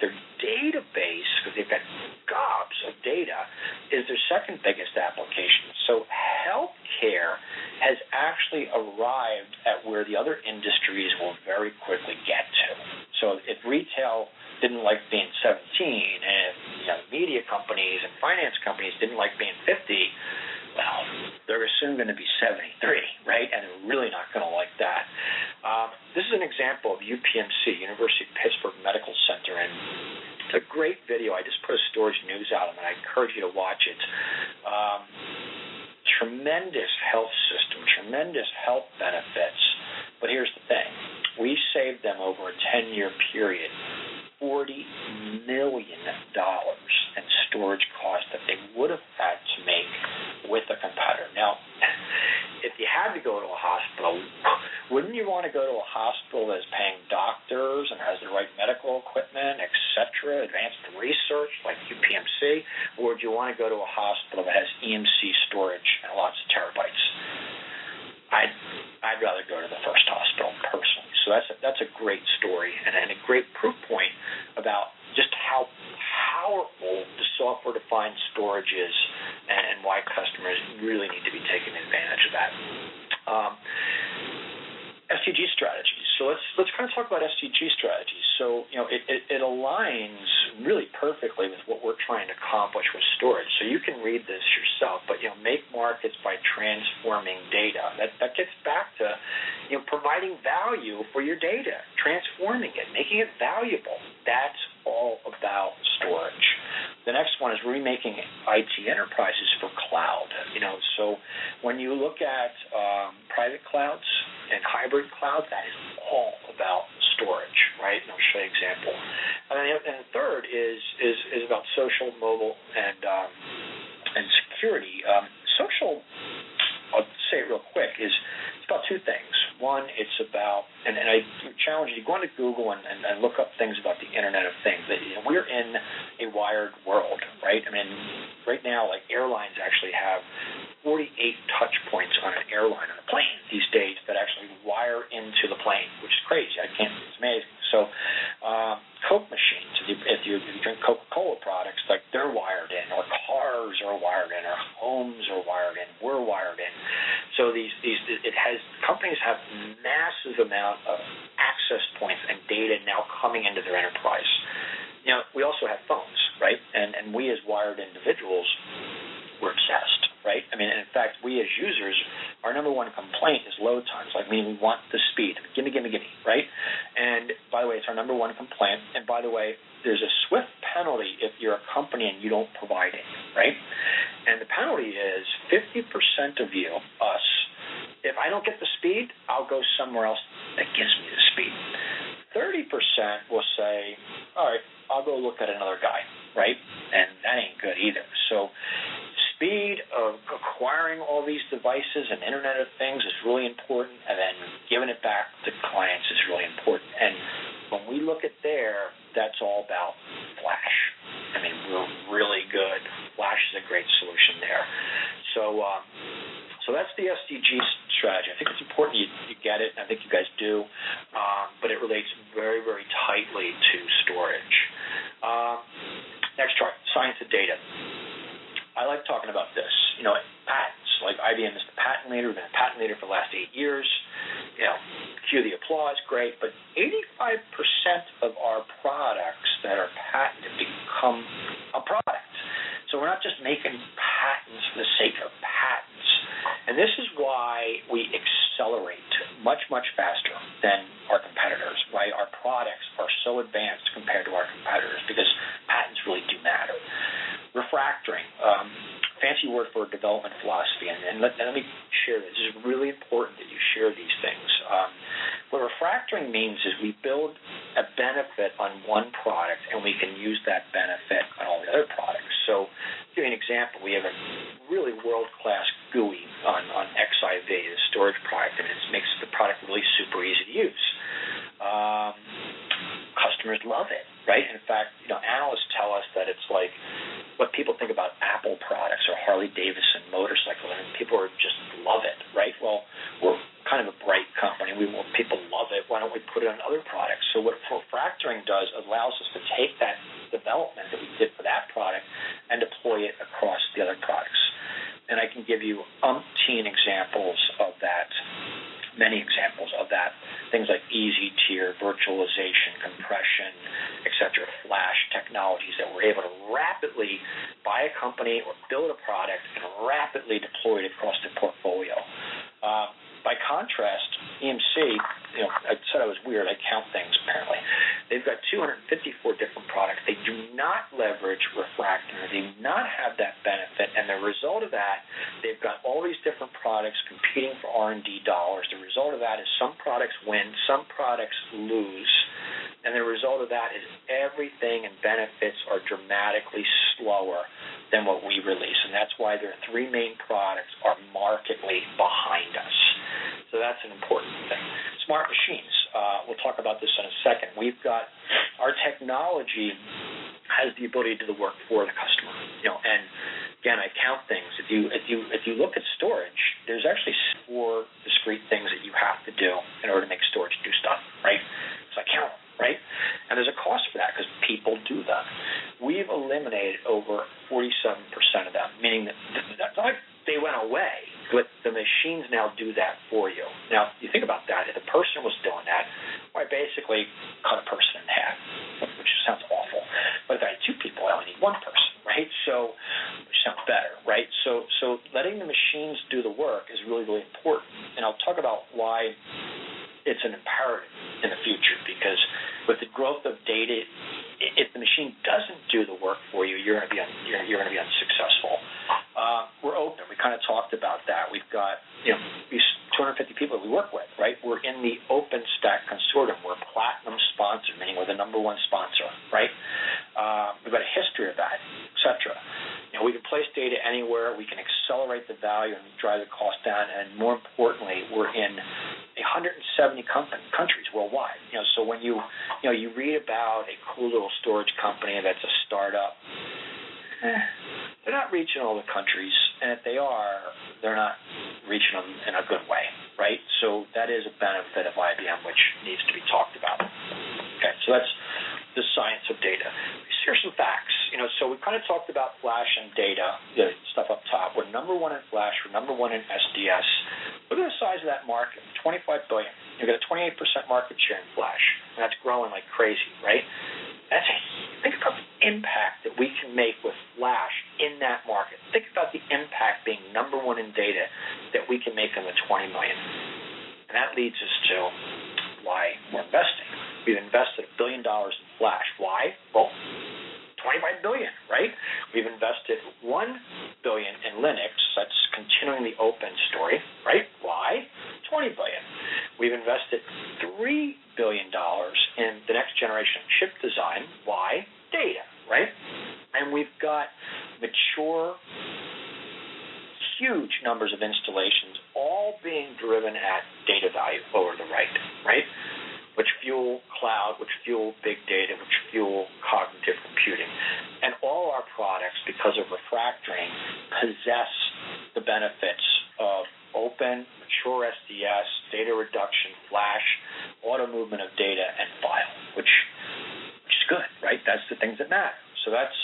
Their database, because they've got gobs of data, is their second biggest application. So healthcare has actually arrived at where the other industries will very quickly get to. So if retail didn't like being 17, and if media companies and finance companies didn't like being 50, well, they're soon going to be 73, right? And they're really not going to like that. This is an example of UPMC, University of Pittsburgh Medical Center, and it's a great video. I just put a storage news out, and I encourage you to watch it. Tremendous health system, tremendous health benefits, but here's the thing. We saved them over a 10-year period $40 million in storage want to go to a hospital that's paying doctors and has the right medical equipment, et cetera, advanced research like UPMC, or do you want to go to a hospital that has EMC storage and lots of terabytes? I'd rather go to the first hospital personally. So that's a great story and a great proof point about just how powerful the software-defined storage is and why customers really need to be taking advantage of that. SDG strategies. So let's kind of talk about SDG strategies. So it aligns really perfectly with what we're trying to accomplish with storage. So you can read this yourself, but make markets by transforming data. That gets back to providing value for your data, transforming it, making it valuable. That's all about storage. The next one is remaking IT enterprises for cloud. So when you look at private clouds and hybrid clouds, that is all about storage, right? And I'll show you an example. And the third is about social, mobile, and security. Social, I'll say it real quick, it's about two things. One, it's about, and I challenge you to go into Google and look up things about the Internet of Things. We're in a wired world, right? I mean, right now, like airlines actually have 48 touch points on an airline, on a plane these days that actually wire into the plane, which is crazy. It's amazing. So Coke machines, if you drink Coca-Cola products, like they're wired in, or cars are wired in, or homes are wired in, we're wired in. So companies have massive amount of access points and data now coming into their enterprise. We also have phones, right? And we as wired individuals, we're obsessed, right? I mean, in fact, we as users, our number one complaint is load times. Like, meaning we want the speed. Gimme, right? And by the way, it's our number one complaint. And by the way, there's a swift penalty if you're a company and you don't provide it, right? And the penalty is 50% of you, us, if I don't get the speed, I'll go somewhere else that gives me the speed. 30% will say, all right, I'll go look at another guy, right? And that ain't good either. So speed of acquiring all these devices and Internet of Things is really important, and then giving it back to clients is really important. And when we look at that's all about Flash. I mean, we're really good. Flash is a great solution there. So that's the SDG strategy. I think it's important you get it, and I think you guys do, but it relates very, very tightly to storage. Next chart, science of data. I like talking about this. Patents. Like IBM is the patent leader. We've been a patent leader for the last 8 years. Cue the applause, great. But 85% of our products that are patented become a product. So we're not just making patents for the sake of patents. And this is why we accelerate much, much faster than our competitors, right? Our products are so advanced compared to our competitors because patents really do matter. Refactoring, fancy word for development philosophy, and let me share this. This is really important that you share these things. What refactoring means is we build a benefit on one product, and we can use that benefit on all the other products. So, to give you an example, we have a really world-class GUI on XIV, the storage product, and it makes the product really super easy to use. Customers love it, right? In fact, analysts tell us that it's like what people think about Apple products or Harley-Davidson motorcycles. I mean, people just love it, right? Well, we're kind of a bright company. People love it. Why don't we put it on other products? So what refactoring does allows us to take that development that we did for that product and deploy it across the other products. And I can give you umpteen examples of that, many examples of that, things like easy tier, virtualization, compression, etc., Flash technologies that we're able to rapidly buy a company or build a product and rapidly deploy it across the portfolio. By contrast, EMC, I said I was weird. I count things, apparently. They've got 254 different products. They do not leverage refactoring. They do not have that benefit. And the result of that, they've got all these different products competing for R&D dollars. The result of that is some products win, some products lose. And the result of that is everything and benefits are dramatically slower than what we release. And that's why their three main products are markedly behind us. So that's an important thing. Smart machines. We'll talk about this in a second. We've got our technology has the ability to do the work for the customer. And again, I count things. If you look at storage, there's actually 4 discrete things that you have to do in order to make storage do stuff, right? So I count them, right? And there's a cost for that because people do them. We've eliminated over 47% of them, meaning that that's not like they went away, but the machines now do that for you. Now, you think about that. If a person was doing that, well, I basically cut a person in half, which sounds awful. But if I had 2 people, I only need 1 person, right? So, which sounds better, right? So letting the machines do the work is really, really important. And I'll talk about why it's an imperative in the future, because with the growth of data, if the machine doesn't do the work for you, you're going to be unsuccessful. We're open. We kind of talked about that. We've got these 250 people that we work with, right? We're in the OpenStack consortium. We're platinum sponsored, meaning we're the #1 sponsor, right? We've got a history of that, et cetera. We can place data anywhere. We can accelerate the value and drive the cost down. And more importantly, we're in 170 countries worldwide. So when you read about a cool little storage company that's a startup, they're not reaching all the countries, and if they are, they're not reaching them in a good way, right? So that is a benefit of IBM, which needs to be talked about. Okay, so that's the science of data. Here's some facts. So we kind of talked about flash and data, the stuff up top. We're #1 in flash. We're #1 in SDS. Look at the size of that market, $25 billion. You've got a 28% market share in flash, and that's growing like crazy, right? Think about the impact that we can make with flash in that market. Think about the impact being #1 in data that we can make on the 20 million. And that leads us to why we're investing. We've invested $1 billion in flash. Why? Well, 25 billion, right? We've invested $1 billion in Linux. That's continuing the open story, right? Why? 20 billion. We've invested $3 billion in the next generation chip design. Why? Data, right? And we've got mature, huge numbers of installations, all being driven at data value over the right? Which fuel cloud, which fuel big data, which fuel cognitive computing. And all our products, because of refactoring, possess the benefits of open, mature SDS, data reduction, flash, auto movement of data, and file, which is good, right? That's the things that matter. So that's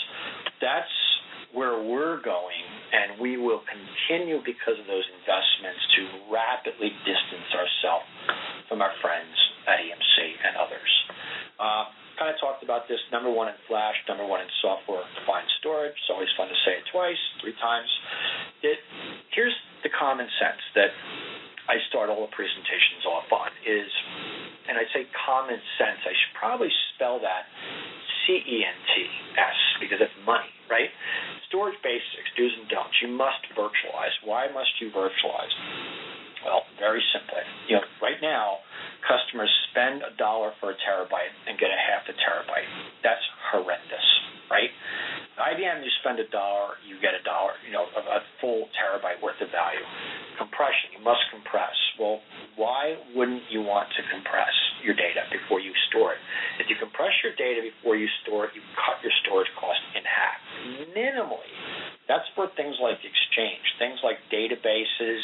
where we're going, and we will continue because of those investments to rapidly distance ourselves from our friends at EMC and others. Kind of talked about this, #1 in flash, #1 in software-defined storage. It's always fun to say it twice, 3 times. Here's the common sense that I start all the presentations off on is, and I say common sense, I should probably spell that CENTS, because it's money, right? Storage basics, do's and don'ts. You must virtualize. Why must you virtualize? Well, very simply. Right now, customers spend $1 for a terabyte and get a half a terabyte. That's horrendous, right? IBM, you spend $1, you get $1, a full terabyte worth of value. Compression, you must compress. Well, why wouldn't you want to compress your data before you store it? If you compress your data before you store it, you cut your storage cost in half, minimally. That's for things like Exchange, things like databases,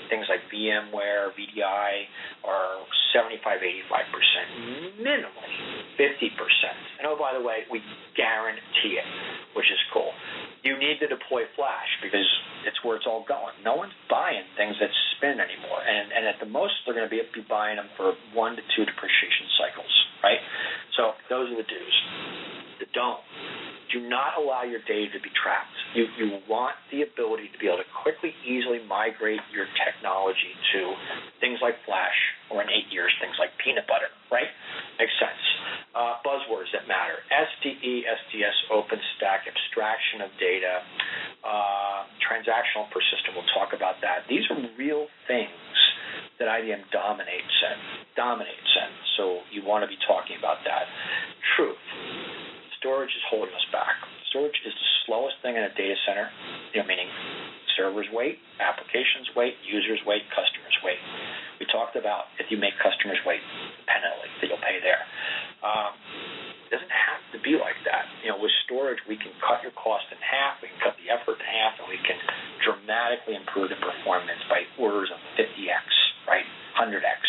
things like VMware, VDI are 75-85%, minimally 50%. And oh, by the way, we guarantee it, which is cool. You need to deploy flash because it's where it's all going. No one's buying things that spin anymore, and at the most they're going to be buying them for 1 to 2 depreciation cycles, right? So those are the do's. The don't. Do not allow your data to be trapped. You want the ability to be able to quickly, easily migrate your technology to things like flash, or in 8 years, things like peanut butter, right? Makes sense. Buzzwords that matter. SDE, SDS, OpenStack, abstraction of data, transactional persistent. We'll talk about that. These are real things that IBM dominates in. So you want to be talking about that. Truth. Storage is holding us back. Storage is the slowest thing in a data center, meaning servers wait, applications wait, users wait, customers wait. We talked about if you make customers wait, the penalty that you'll pay there. It doesn't have to be like that. With storage, we can cut your cost in half, we can cut the effort in half, and we can dramatically improve the performance by orders of 50x, right? 100x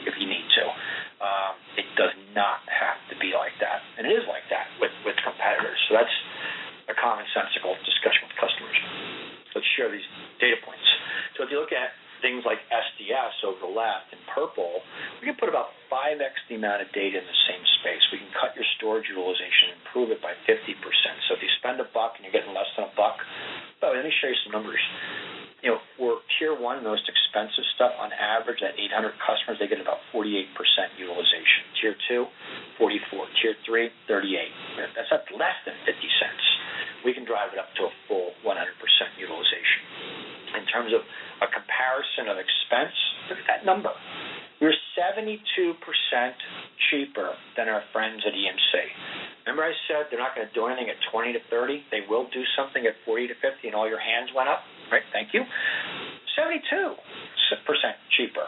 if you need to. It does not have to be like that, and it is like that with competitors. So that's a commonsensical discussion with customers. Let's share these data points. So if you look at things like SDS over the left in purple, we can put about 5x the amount of data in the same space. We can cut your storage utilization and improve it by 50%. So if you spend $1 and you're getting less than $1, but let me show you some numbers. For Tier 1, most expensive stuff, on average, at 800 customers, they get about 48% utilization. Tier 2, 44. Tier 3, 38. That's up less than 50 cents. We can drive it up to a full 100% utilization. In terms of a comparison of expense, look at that number. We're 72% cheaper than our friends at EMC. Remember I said they're not going to do anything at 20 to 30? They will do something at 40 to 50, and all your hands went up? Right, thank you. 72% cheaper.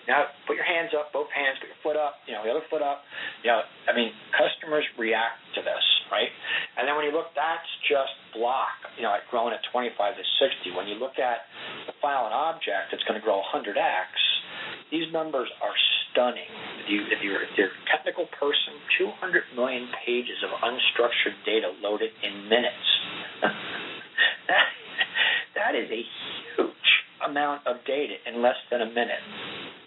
Now, put your hands up, both hands, put your foot up, the other foot up. Customers react to this, right? And then when you look, that's just block, growing at 25 to 60. When you look at the file and object, it's going to grow 100x. These numbers are stunning. If you're a technical person, 200 million pages of unstructured data loaded in minutes. That is a huge amount of data in less than a minute.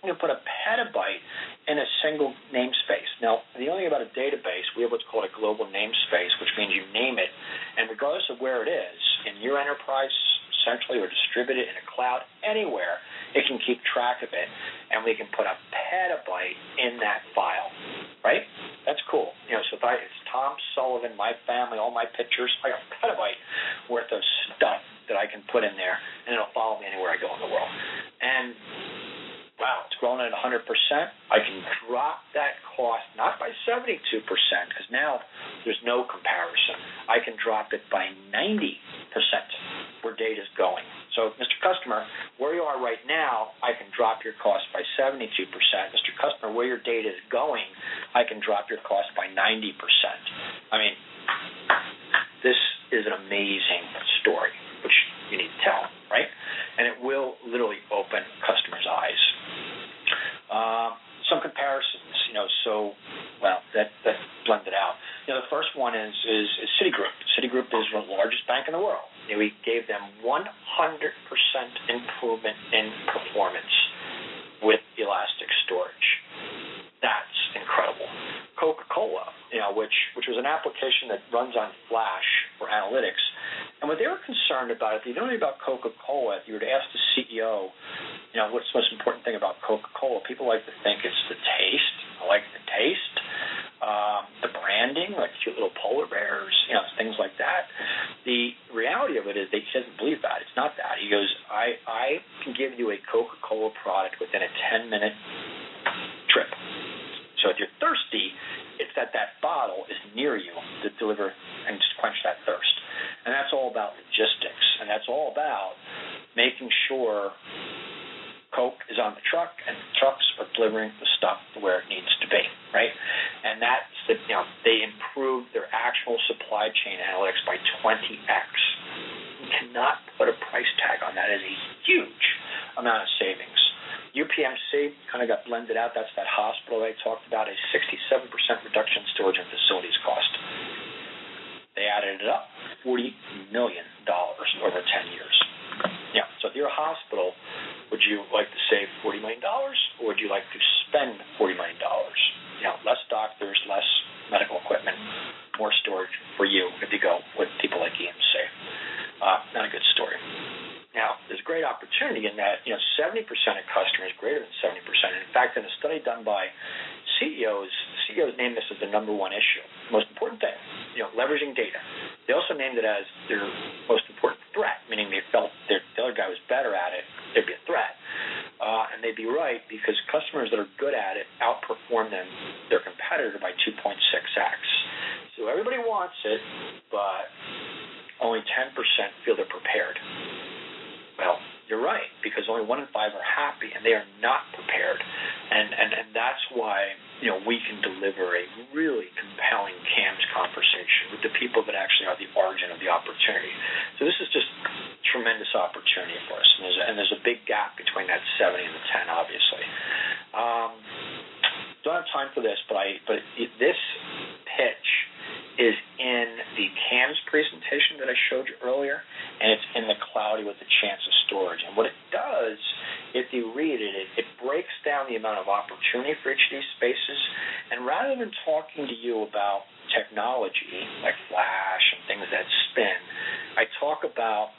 You can put a petabyte in a single namespace. Now, the only thing about a database, we have what's called a global namespace, which means you name it, and regardless of where it is, in your enterprise, centrally or distributed in a cloud, anywhere, it can keep track of it, and we can put a petabyte in that file, right? That's cool. So if it's Tom Sullivan, my family, all my pictures, I got a petabyte worth of stuff that I can put in there, and it'll follow me anywhere I go in the world. And wow, it's grown at 100%. I can drop that cost, not by 72%, because now there's no comparison. I can drop it by 90% where data's going. So, Mr. Customer, where you are right now, I can drop your cost by 72%. Mr. Customer, where your data is going, I can drop your cost by 90%. I mean, this is an amazing story, which you need to tell, right? And it will literally open customers' eyes. Some comparisons, that blended out. The first one is Citigroup. Citigroup is the largest bank in the world. We gave them 100% improvement in performance with elastic storage. That's incredible. Coca-Cola, which was an application that runs on Flash for analytics. And what they were concerned about, if you know anything about Coca-Cola, if you were to ask the CEO, what's the most important thing about Coca-Cola, people like to think it's the taste. I like the taste. The branding, like cute little polar bears, things like that. The reality of it is he doesn't believe that. It's not that. He goes, I can give you a Coca-Cola product within a 10-minute trip. So if you're thirsty, it's that bottle is near you to deliver and just quench that thirst. And that's all about logistics. And that's all about making sure Coke is on the truck and the trucks are delivering the stuff to where it needs to be, right? And that's they improved their actual supply chain analytics by 20x. You cannot put a price tag on that. It is a huge amount of savings. UPMC kind of got blended out. That's that hospital I talked about, a 67% reduction in storage and facilities cost. They added it up, $40 million over 10 years. Yeah, so if you're a hospital, would you like to save $40 million, or would you like to spend $40 million? Less doctors, less medical equipment, more storage for you if you go with people like EMC. Not a good story. Now, there's a great opportunity in that, 70% of customers, greater than 70%. And in fact, in a study done by CEOs named this as the number one issue. Most important thing, leveraging data. They also named it as their most important threat, meaning they felt the other guy was better at it, there'd be a threat. And they'd be right, because customers that are good at it outperform their competitor by 2.6x. So everybody wants it, but only 10% feel they're prepared. Well, you're right, because only 1 in 5 are happy, and they are not prepared. And that's why, we can deliver a really compelling CAMS conversation with the people that actually are the origin of the opportunity. So this is just tremendous opportunity for us, and there's a big gap between that 70 and the 10, obviously. Don't have time for this, but this pitch is in the CAMS presentation that I showed you earlier, and it's in the Cloudy with a Chance of Storage. And what it does, if you read it, it breaks down the amount of opportunity for each of these spaces, and rather than talking to you about technology like Flash and things that spin, I talk about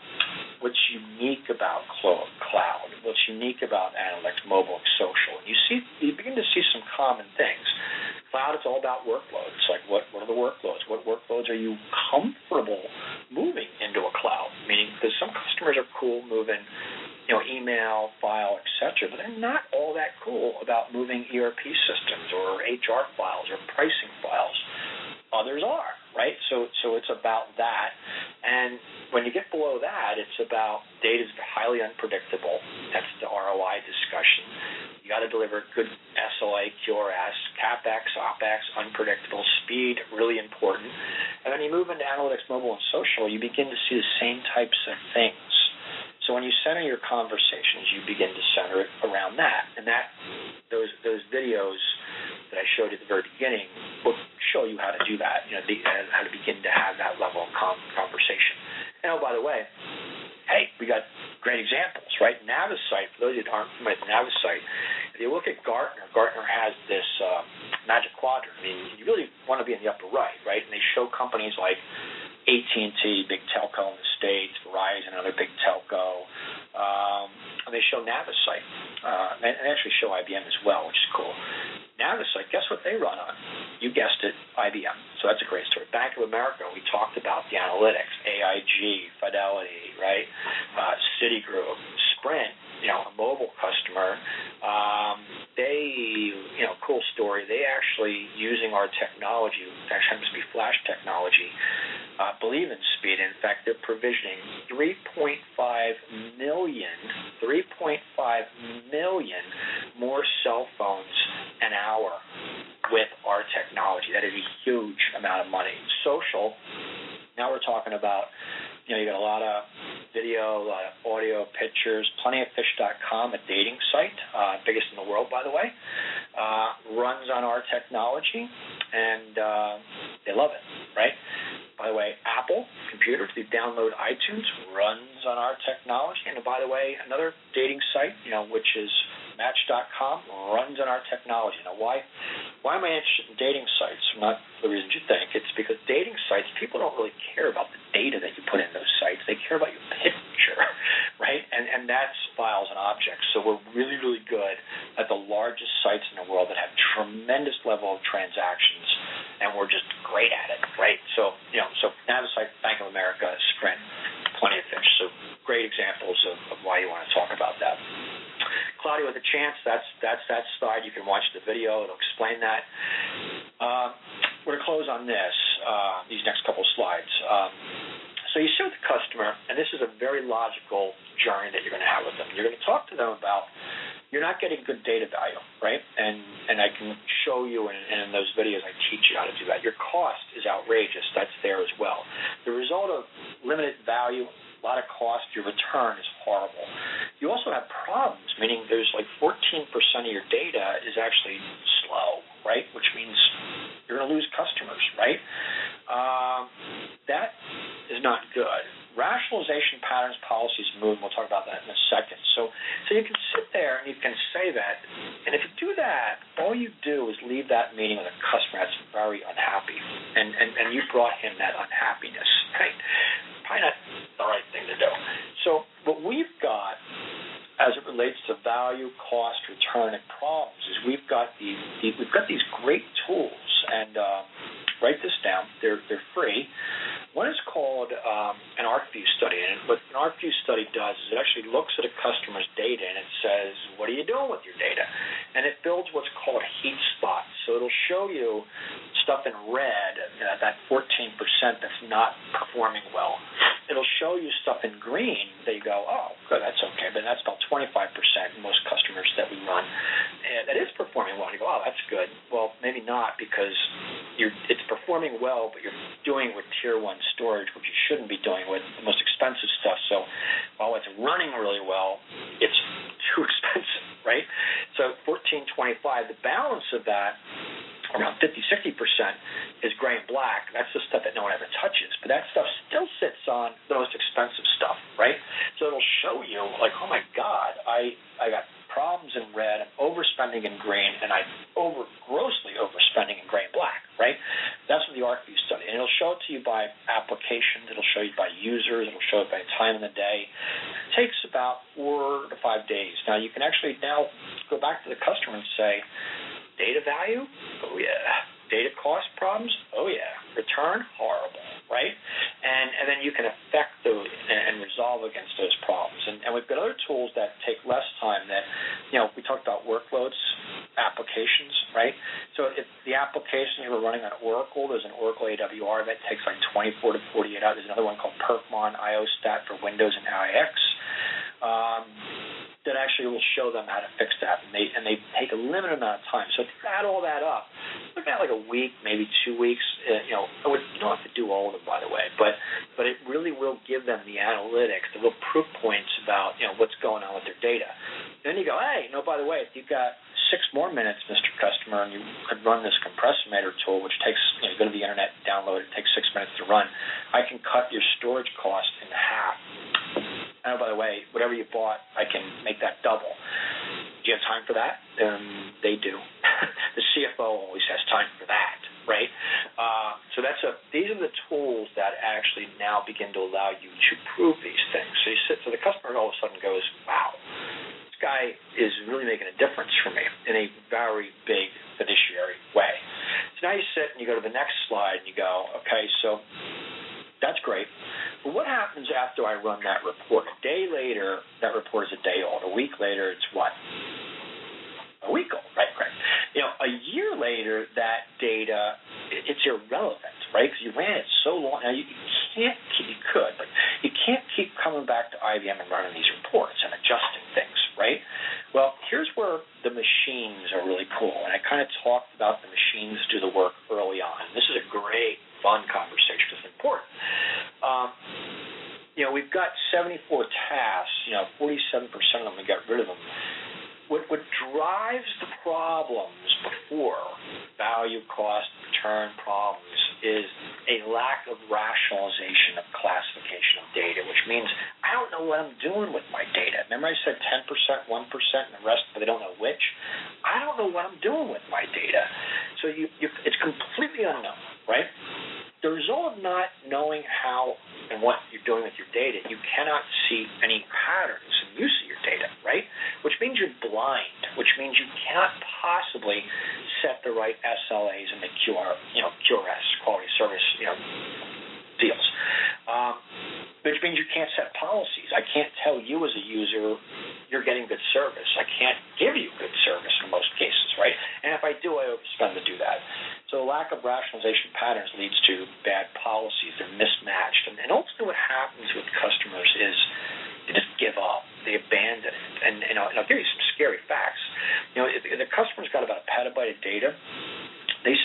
what's unique about cloud, what's unique about analytics, mobile, and social. And you begin to see some common things. Cloud, it's all about workloads. Like what are the workloads? What workloads are you comfortable moving into a cloud? Meaning, because some customers are cool moving, email, file, etc., but they're not all that cool about moving ERP systems or HR files or pricing files. Others are, right? So it's about that. And when you get below that, it's about data is highly unpredictable. That's the ROI discussion. You got to deliver good SLA, QRS, CapEx, OpEx, unpredictable, speed, really important. And when you move into analytics, mobile, and social, you begin to see the same types of things. So when you center your conversations, you begin to center it around that. And those videos that I showed at the very beginning will show you how to do that, how to begin to have that level of conversation. And oh, by the way, hey, we got great examples, right? Navisite, for those of you that aren't familiar with Navisite, if you look at Gartner has this magic quadrant. I mean, you really want to be in the upper right? And they show companies like AT&T, big telco in the States, Verizon, another big telco. And they show Navisite. And they actually show IBM as well, which is cool. Navisite, guess what they run on? You guessed it, IBM. So that's a great story. Bank of America, we talked about the analytics, AIG, Fidelity, right? Citigroup, Sprint, a mobile customer. They, cool story. They actually, using our technology, actually happens to be Flash technology, believe in speed. In fact, they're provisioning 3.5 million more cell phones an hour with our technology. That is a huge amount of money. Social, now we're talking about, you got a lot of video, a lot of audio, pictures. Plentyoffish.com, a dating site, biggest in the world, by the way, runs on our technology, and they love it, right? By the way, Apple computers, if you download iTunes, runs on our technology. And by the way, another dating site, which is Match.com, runs on our technology. Now, why am I interested in dating sites? Not for the reasons you think. It's because dating sites, people don't really care about the data that you put in those sites. They care about your picture, right? And that's files and objects. So we're really, really good at the largest sites in the world that have tremendous level of transactions, and we're just great at it, right? So Navisite, Bank of America, Sprint, Plenty of Fish. So great examples of why you want to talk about that. Cloudy with a Chance, that's that slide. You can watch the video. It'll explain that. We're going to close on these next couple slides. So you sit with the customer, and this is a very logical journey that you're going to have with them. You're going to talk to them about you're not getting good data value, right? And I can show you, and in those videos I teach you how to do that. Your cost is outrageous. That's there as well. The result of limited value, a lot of cost, your return is horrible. You also have problems, meaning there's like 14% of your data is actually slow, right? Which means you're going to lose customers, right? That is not good. Rationalization patterns, policies, move. We'll talk about that in a second. So you can sit there and you can say that, and if you do that, all you do is leave that meeting with a customer that's very unhappy, and you brought him that unhappiness, right? Probably not the right thing to do. So what we've got, as it relates to value, cost, return, and problems, is we've got these great tools, and write this down. They're free. One is called an ArcView study, and what an ArcView study does is it actually looks at a customer's data and it says, what are you doing with your data? And it builds what's called heat spots. So it'll show you stuff in red, that 14% that's not performing well. it'll show you stuff in green that you go, oh, good, that's okay, but that's about 25% in most customers that we run. And that is performing well. And you go, oh, that's good. Well, maybe not, because it's performing well, but you're doing it with Tier 1 storage, which you shouldn't be doing with the most expensive stuff. So while it's running really well, it's too expensive, right? So 1425, the balance of that, around 50-60% is gray and black. That's the stuff that no one ever touches. But that stuff still sits on the most expensive stuff, right? So it'll show you, like, oh, my God, I got problems in red, I'm overspending in green, and I'm grossly overspending in gray and black, right? That's what the ArcView study. And it'll show it to you by applications. It'll show you by users. It'll show it by time in the day. It takes about 4 to 5 days. Now, you can actually now go back to the customer and say, data value? Oh, yeah. Data cost problems? Oh, yeah. Return? Horrible, right? And then you can affect those and resolve against those problems. And we've got other tools that take less time that, we talked about workloads, applications, right? So if the applications are running on Oracle, there's an Oracle AWR that takes like 24 to 48 hours. There's another one called Perfmon IOStat for Windows and IX. That actually will show them how to fix that, and they take a limited amount of time. So if you add all that up, look at like a week, maybe 2 weeks. You don't have to do all of them, by the way, but it really will give them the analytics, the little proof points about what's going on with their data. Then you go, hey, by the way, if you've got 6 more minutes, Mr. Customer, and you could run this Compressimator tool, which takes you go to the internet, download it, takes 6 minutes to run. I can cut your storage cost in half. And by the way, whatever you bought, I can make that double. Do you have time for that? They do. The CFO always has time for that, right? So these are the tools that actually now begin to allow you to prove these things. So the customer all of a sudden goes, wow, this guy is really making a difference for me in a very big fiduciary way. So now you sit and you go to the next slide and you go, okay, so that's great. But what happens after I run that report? A day later, that report is a day old. A week later, it's what? A week old, right? A year later, that data, it's irrelevant, right? Because you ran it so long. Now, you could, but you can't keep coming back to IBM and running these reports and adjusting things, right? Well, here's where the machines are really cool. And I kind of talked about the machines do the work early on. This is a great, fun conversation. It's important. We've got 74 tasks. 47% of them, we got rid of them. What drives the problems before value, cost, return problems is a lack of rationalization of classification of data, which means I don't know what I'm doing with my data. Remember I said 10%, 1%, and the rest, but they don't know which? I don't know what I'm doing with my data. So it's completely unknown, right? The result of not knowing how and what you're doing with your data, you cannot see any patterns in use of your data, right? Which means you're blind, which means you cannot possibly set the right SLAs and the QRS, quality service, deals. Which means you can't set policies. I can't tell you as a user you're getting good service. I can't give you good service in most cases, right? And if I do, I overspend to do that. So a lack of rationalization patterns leads to bad policies. They're mismatched. And ultimately what happens with customers is they just give up. They abandon it. And I'll give you some scary facts. The customer's got about a petabyte of data. There's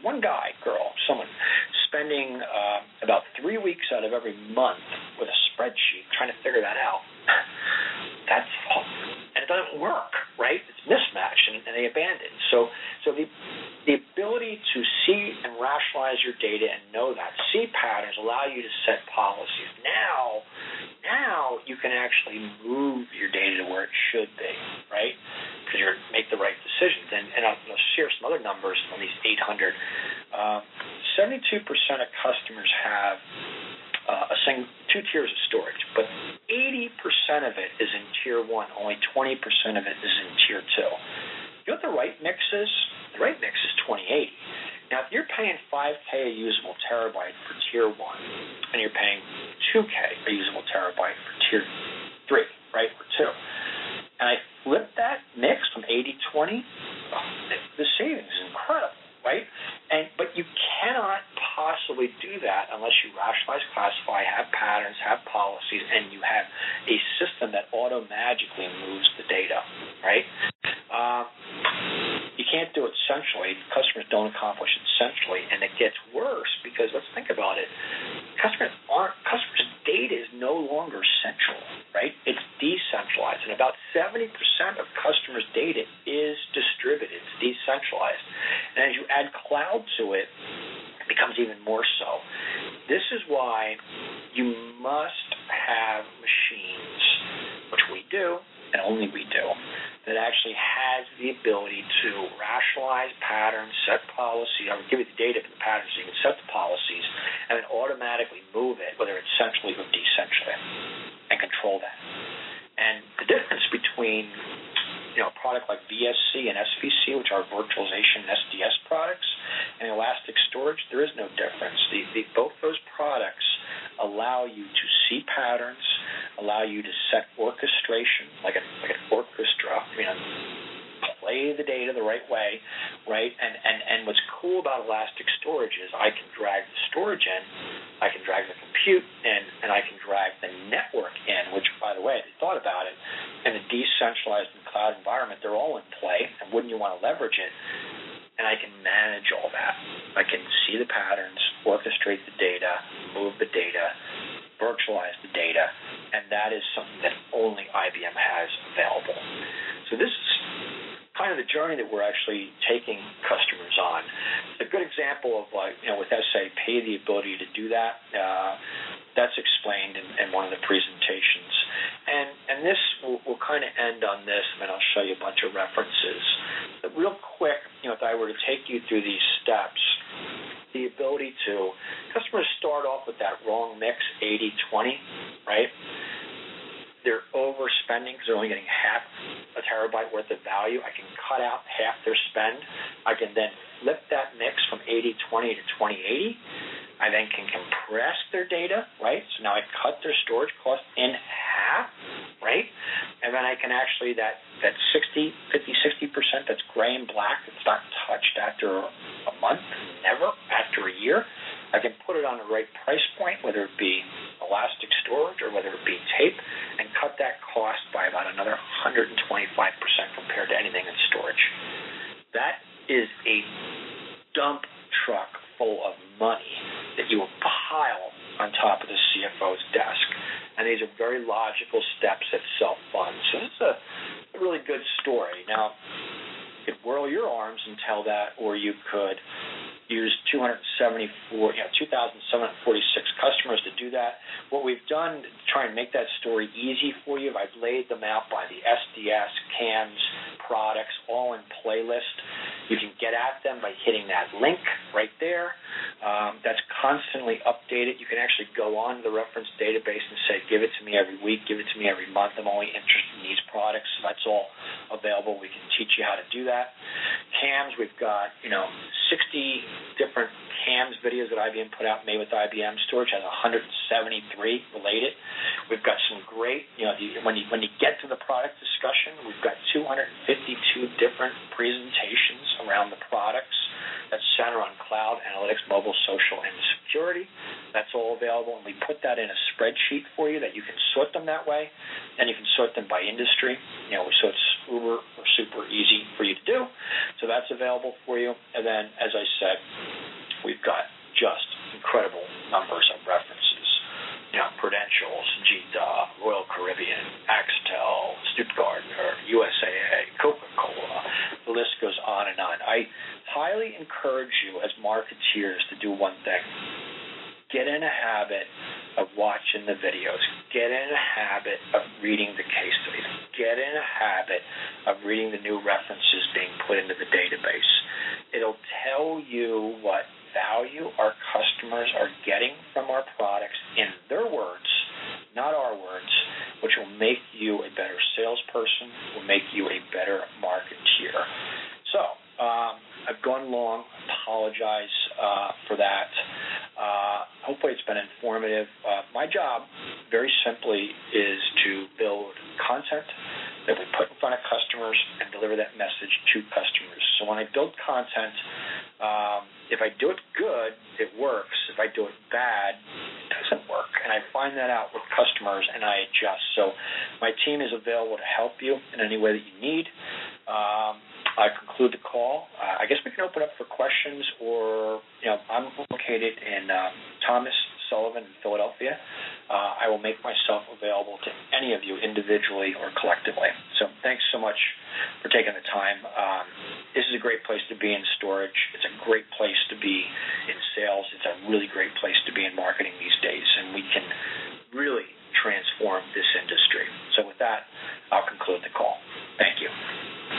one guy, girl, someone, spending about 3 weeks out of every month with a spreadsheet trying to figure that out. And it doesn't work, right? It's mismatched, and they abandon. So the ability to see and rationalize your data and know that, see patterns, allow you to set policies. Now you can actually move your data to where it should be, right? Because you make the right decisions. And I'll share some other numbers on these 800. 72% of customers have two tiers of storage, but 80% of it is in Tier 1. Only 20% of it is in Tier 2. You know what the right mix is? The right mix is 2080. Now, if you're paying $5K a usable terabyte for Tier 1, and you're paying $2K a usable terabyte for Tier 3, right, or 2, and I flip that mix from 80-20, the savings is incredible, right? But you cannot possibly do that unless you rationalize, classify, have patterns, have policies, and you have a system that auto-magically moves the data, right? You can't do it centrally. Customers don't accomplish it centrally, and it gets worse because let's think about it. Customers' data is no longer central, right? It's decentralized, and about 70% of customers' data is distributed. It's decentralized, and as you add cloud to it, it becomes even more so. This is why you must have machines, which we do, and only we do, that actually has the ability to rationalize patterns, set policy. I will give you the data for the patterns so you can set the policies, and then automatically move it, whether it's centrally or decentrally, and control that. And the difference between a product like VSC and SVC, which are virtualization and SDS products, and elastic storage, there is no difference. Both those products allow you to see patterns, allow you to set orchestration, like an orchestra, play the data the right way, right? And what's cool about elastic storage is I can drag the storage in, I can drag the compute in, and I can drag the network in, which, by the way, if you thought about it, in a decentralized and cloud environment, they're all in play, and wouldn't you want to leverage it? And I can manage all that. I can see the patterns, orchestrate the data, move the data, virtualize the data, and that is something that only IBM has available. So this is kind of the journey that we're actually taking customers on. It's a good example of with SAP, the ability to do that. That's explained in one of the presentations. And this, we'll kind of end on this, and then I'll show you a bunch of references. But real quick, if I were to take you through these steps, the ability to, customers start off with that wrong mix, 80-20, right? They're overspending because they're only getting half a terabyte worth of value. I can cut out half their spend. I can then flip that mix from 80-20 to 20-80. I then can compress their data, right? So now I cut their storage cost in half, right? And then I can actually, that 60% that's gray and black, it's not touched after a month, never, after a year, I can put it on the right price point, whether it be elastic storage or whether it be tape, and cut that cost by about another 125% compared to anything in storage. That is a dump truck full of money that you will pile on top of the CFO's desk. And these are very logical steps that self-fund. So this is a really good story. Now, you could whirl your arms and tell that, or you could use 2,746 customers to do that. What we've done to try and make that story easy for you, I've laid them out by the SDS, CAMS, products, all in playlist. You can get at them by hitting that link right there. That's constantly updated. You can actually go on to the reference database and say, give it to me every week, give it to me every month. I'm only interested in these products. So that's all available. We can teach you how to do that. CAMS, we've got 60 different CAMS videos that IBM put out made with IBM. Storage has 173 related. We've got some great, when you get to the product discussion, we've got 252 different presentations around the products that center on cloud, analytics, mobile, social, and security. That's all available, and we put that in a spreadsheet for you that you can sort them that way, and you can sort them by industry. So it's uber or super easy for you to do. So that's available for you. And then, as I said, we've got just incredible numbers of references. Prudential, Sajita, Royal Caribbean, Axtel, Stuttgart, USAA, Coca-Cola. The list goes on and on. I highly encourage you as marketeers to do one thing. Get in a habit of watching the videos. Get in a habit of reading the case studies. Get in a habit of reading the new references being put into the database. It'll tell you what value our customers are getting from our products in their words, not our words, which will make you a better salesperson, will make you a better marketeer. So, I've gone long. Apologize for that. Hopefully it's been informative. My job, very simply, is to build content that we put in front of customers and deliver that message to customers. So when I build content, If I do it good, it works. If I do it bad, it doesn't work. And I find that out with customers, and I adjust. So my team is available to help you in any way that you need. I conclude the call. I guess we can open up for questions, or, I'm located in Thomas Sullivan in Philadelphia. I will make myself available to any of you individually or collectively. So thanks so much for taking the time. This is a great place to be in storage. It's a great place to be in sales. It's a really great place to be in marketing these days, and we can really transform this industry. So with that, I'll conclude the call.